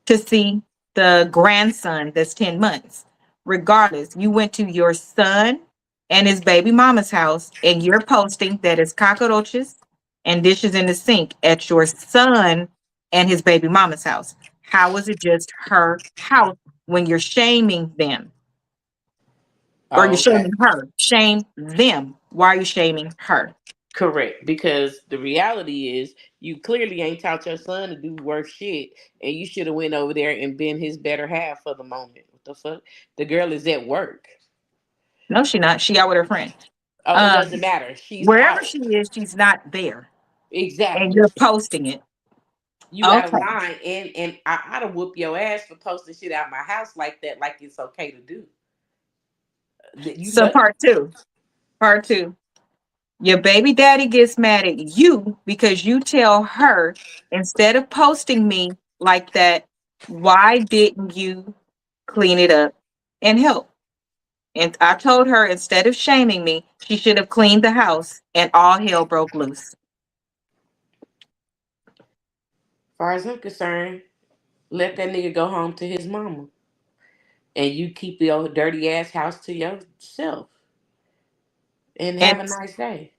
S1: to see the grandson that's 10 months. Regardless, you went to your son and his baby mama's house and you're posting that it's cockroaches and dishes in the sink at your son and his baby mama's house. How is it just her house when you're shaming them or
S2: oh,
S1: you're
S2: okay.
S1: shaming her? Shame them. Why are you shaming her?
S2: Correct. Because the reality is, you clearly ain't taught your son to do worth shit, and you should have went over there and been his better half for the moment. What the fuck? The girl is at work.
S1: No, she not. She out with her friend.
S2: Oh, it
S1: Um,
S2: doesn't matter. She's
S1: Wherever
S2: out.
S1: she is, she's not there, and
S2: Exactly.
S1: you're posting it.
S2: You out of
S1: Okay.
S2: line, and I'd have whoop your ass for posting shit out my house like that, like it's okay to do. You
S1: So
S2: lucky.
S1: part two. Your baby daddy gets mad at you because you tell her instead of posting me like that, why didn't you clean it up and help? And I told her instead of shaming me, she should have cleaned the house and all hell broke loose.
S2: Far as I'm concerned, let that nigga go home to his mama, and you keep your dirty ass house to yourself, and
S1: And
S2: have a nice day.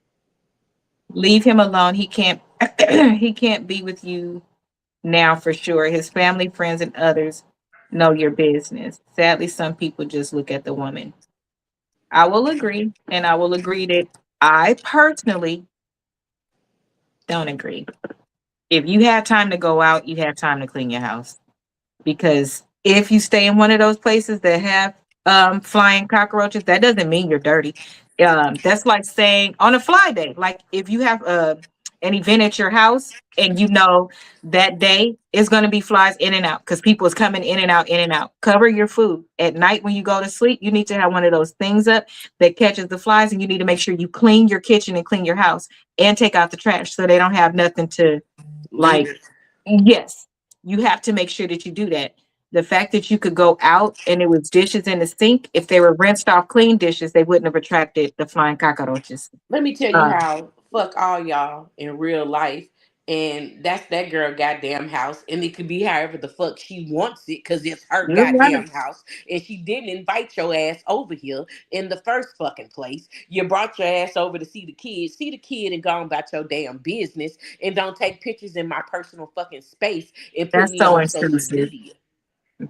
S1: leave him alone. He can't he can't be with you now for sure. His family, friends, and others know your business. Sadly, some people just look at the woman. I will agree, and I will agree that I personally don't agree. If you have time to go out, you have time to clean your house. Because if you stay in one of those places that have flying cockroaches, that doesn't mean you're dirty. That's like saying on a fly day, like if you have an event at your house and you know that day is going to be flies in and out because people is coming in and out, in and out. Cover your food at night when you go to sleep. You need to have one of those things up that catches the flies, and you need to make sure you clean your kitchen and clean your house and take out the trash so they don't have nothing to like.
S2: Litter.
S1: Yes, you have to make sure that you do that. The fact that you could go out and it was dishes in the sink, if they were rinsed off clean dishes, they wouldn't have attracted the flying cockroaches.
S2: Let me tell you
S1: Uh,
S2: how fuck all y'all in real life. And that's that girl goddamn house. And it could be however the fuck she wants it because it's her
S1: you're right.
S2: goddamn house. And she didn't invite your ass over here in the first fucking place. You brought your ass over to see the kid and go on about your damn business. And don't take pictures in my personal fucking space and put
S1: That's
S2: me
S1: so
S2: on social
S1: intrusive.
S2: media.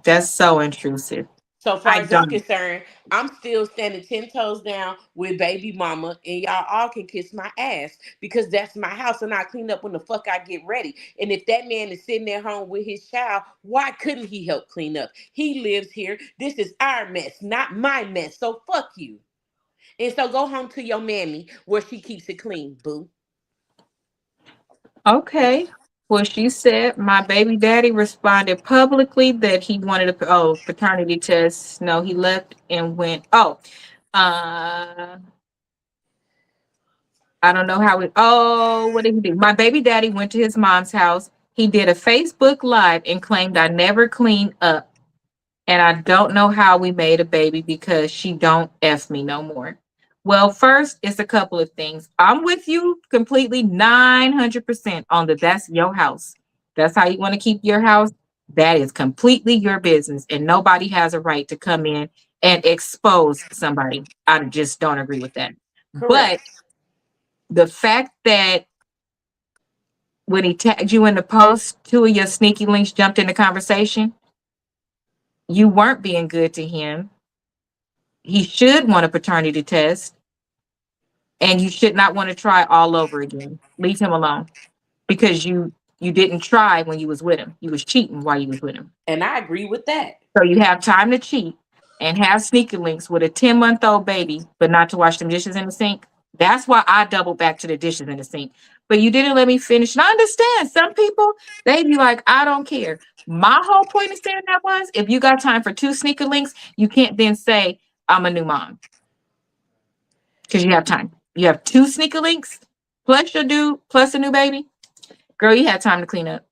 S1: That's so intrusive.
S2: So far
S1: I
S2: as I'm
S1: don't.
S2: concerned, I'm still standing 10 toes down with baby mama, and y'all all can kiss my ass because that's my house, and I clean up when the fuck I get ready. And if that man is sitting at home with his child, why couldn't he help clean up? He lives here. This is our mess, not my mess. So fuck you. And so go home to your mammy where she keeps it clean, boo.
S1: Okay. Well, she said my baby daddy responded publicly that he wanted a paternity test. No, he left and went. Uh, I don't know how it. Oh, what did he do? My baby daddy went to his mom's house. He did a Facebook Live and claimed I never cleaned up. And I don't know how we made a baby because she don't F me no more. Well, first, it's a couple of things. I'm with you completely 900% on that. That's your house. That's how you want to keep your house. That is completely your business. And nobody has a right to come in and expose somebody. I just don't agree with that. But
S2: Correct.
S1: the fact that when he tagged you in the post, two of your sneaky links jumped in the conversation, you weren't being good to him. He should want a paternity test, and you should not want to try all over again. Leave him alone because you didn't try when you was with him. You was cheating while you was with him.
S2: And I agree with that.
S1: So you have time to cheat and have sneaker links with a 10-month-old baby, but not to wash them dishes in the sink. That's why I doubled back to the dishes in the sink. But you didn't let me finish. And I understand some people, they be like, I don't care. My whole point of saying that was if you got time for two sneaker links, you can't then say, I'm a new mom because you have time. You have two sneaker links plus your dude plus a new baby. Girl, you had time to clean up.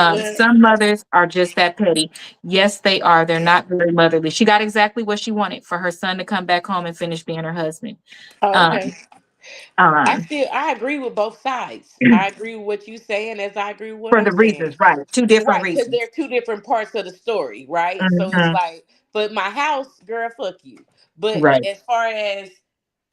S2: Well,
S1: Some mothers are just that petty. Yes, they are. They're not very motherly. She got exactly what she wanted for her son to come back home and finish being her husband.
S2: oh,
S1: Um,
S2: okay.
S1: um,
S2: I agree with both sides. I agree with what you saying as I agree with what
S1: for
S2: I'm
S1: the
S2: saying.
S1: reasons, right? Two different
S2: Right, because
S1: reasons.
S2: they're two different parts of the story, right? So it's
S1: Hmm.
S2: like, but my house, girl, fuck you. But
S1: Right.
S2: as far as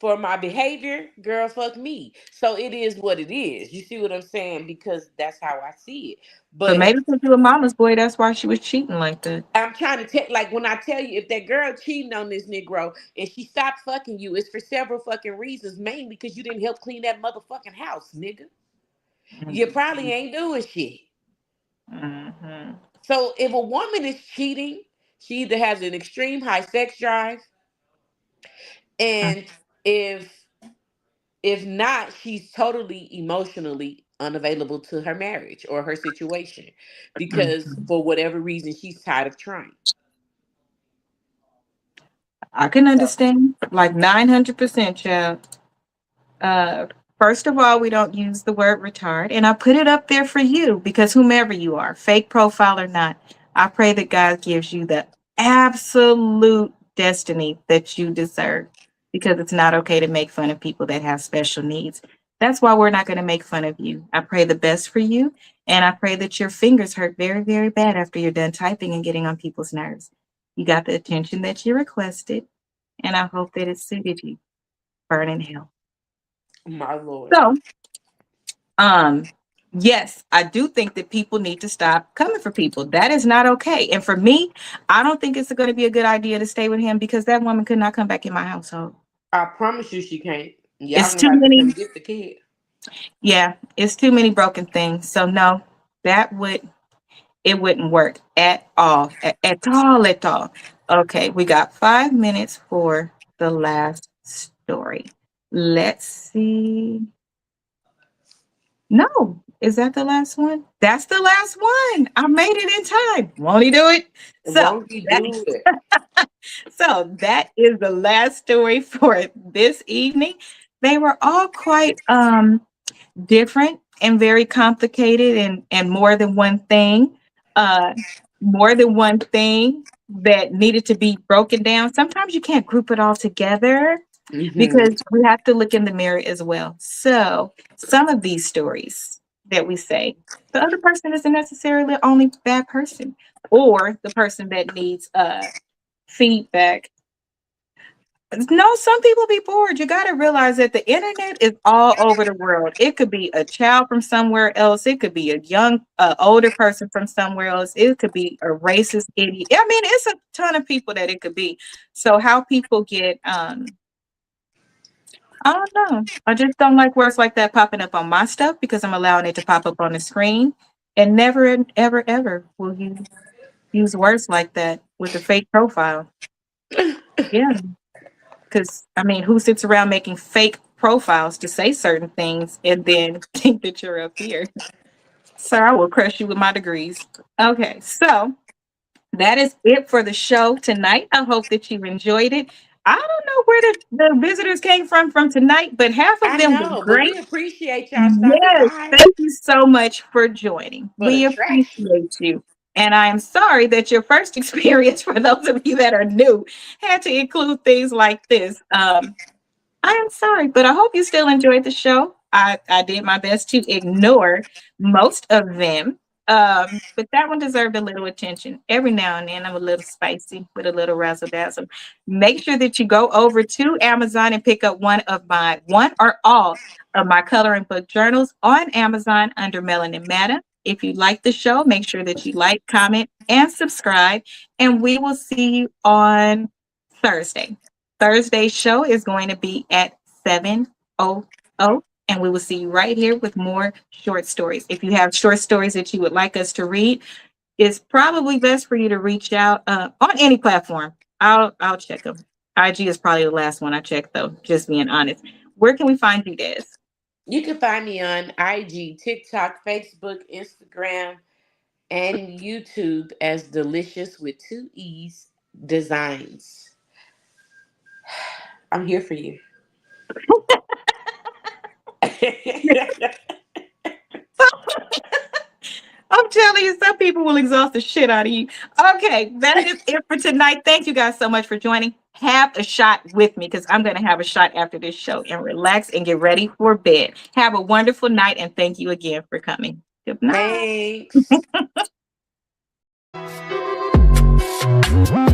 S2: for my behavior, girl, fuck me. So it is what it is. You see what I'm saying? Because that's how I see it.
S1: But
S2: But
S1: maybe because you a mama's boy, that's why she was cheating like that.
S2: I'm trying to tell, like, when I tell you, if that girl cheating on this Negro and she stopped fucking you, it's for several fucking reasons, mainly because you didn't help clean that motherfucking house, nigga. You probably ain't doing shit.
S1: Hmm.
S2: So if a woman is cheating, she either has an extreme high sex drive, and if if not, she's totally emotionally unavailable to her marriage or her situation because
S1: Hmm.
S2: for whatever reason she's tired of trying.
S1: I can
S2: So
S1: understand. Like 900%, child. Uh, First of all, we don't use the word retard, and I put it up there for you because whomever you are, fake profile or not, I pray that God gives you the absolute destiny that you deserve, because it's not okay to make fun of people that have special needs. That's why we're not going to make fun of you. I pray the best for you. And I pray that your fingers hurt very, very bad after you're done typing and getting on people's nerves. You got the attention that you requested. And I hope that it suited you. Burn in hell.
S2: My Lord.
S1: So, um, yes, I do think that people need to stop coming for people. That is not okay. And for me, I don't think it's going to be a good idea to stay with him because that woman could not come back in my household.
S2: I promise you she can't. Y'all
S1: It's
S2: gonna
S1: too
S2: have to come
S1: many.
S2: get the kid.
S1: Yeah, it's too many broken things. So no, that would it wouldn't work at all. At all, at all. Okay, we got 5 minutes for the last story. Let's see. No, is that the last one? That's the last one. I made it in time. Won't he do it? So
S2: Won't he
S1: that,
S2: do it?
S1: so that is the last story for this evening. They were all quite different and very complicated, and more than one thing. Uh More than one thing that needed to be broken down. Sometimes you can't group it all together
S2: Hmm.
S1: because we have to look in the mirror as well. So some of these stories that we say, the other person isn't necessarily the only bad person or the person that needs feedback. No, some people be bored. You got to realize that the internet is all over the world. It could be a child from somewhere else. It could be a young, older person from somewhere else. It could be a racist idiot. I mean, it's a ton of people that it could be. So how people get, I don't know. I just don't like words like that popping up on my stuff because I'm allowing it to pop up on the screen. And never, ever, ever will you use words like that with a fake profile. Yeah. Because, I mean, who sits around making fake profiles to say certain things and then think that you're up here? Sir, I will crush you with my degrees. Okay, so that is it for the show tonight. I hope that you enjoyed it. I don't know where the visitors came from tonight, but half of
S2: I
S1: them were
S2: know, but
S1: great.
S2: we appreciate y'all stopping
S1: Yes,
S2: by
S1: thank you so much for joining.
S2: for the
S1: We
S2: trash.
S1: appreciate you. And I am sorry that your first experience, for those of you that are new, had to include things like this. I am sorry, but I hope you still enjoyed the show. I did my best to ignore most of them. But that one deserved a little attention. Every now and then I'm a little spicy with a little razzle dazzle. Make sure that you go over to Amazon and pick up one or all of my coloring book journals on Amazon under Melanin Matter. If you like the show, make sure that you like, comment, and subscribe. And we will see you on Thursday. Thursday's show is going to be at 7:00, and we will see you right here with more short stories. If you have short stories that you would like us to read, it's probably best for you to reach out on any platform. I'll check them. IG is probably the last one I check, though. Just being honest. Where can we find you, Des?
S2: You can find me on IG, TikTok, Facebook, Instagram, and YouTube as Delicious with two E's Designs. I'm here for you.
S1: I'm telling you, some people will exhaust the shit out of you. Okay, that is it for tonight. Thank you guys so much for joining. Have a shot with me because I'm going to have a shot after this show and relax and get ready for bed. Have a wonderful night and thank you again for coming. Good night.
S2: Thanks.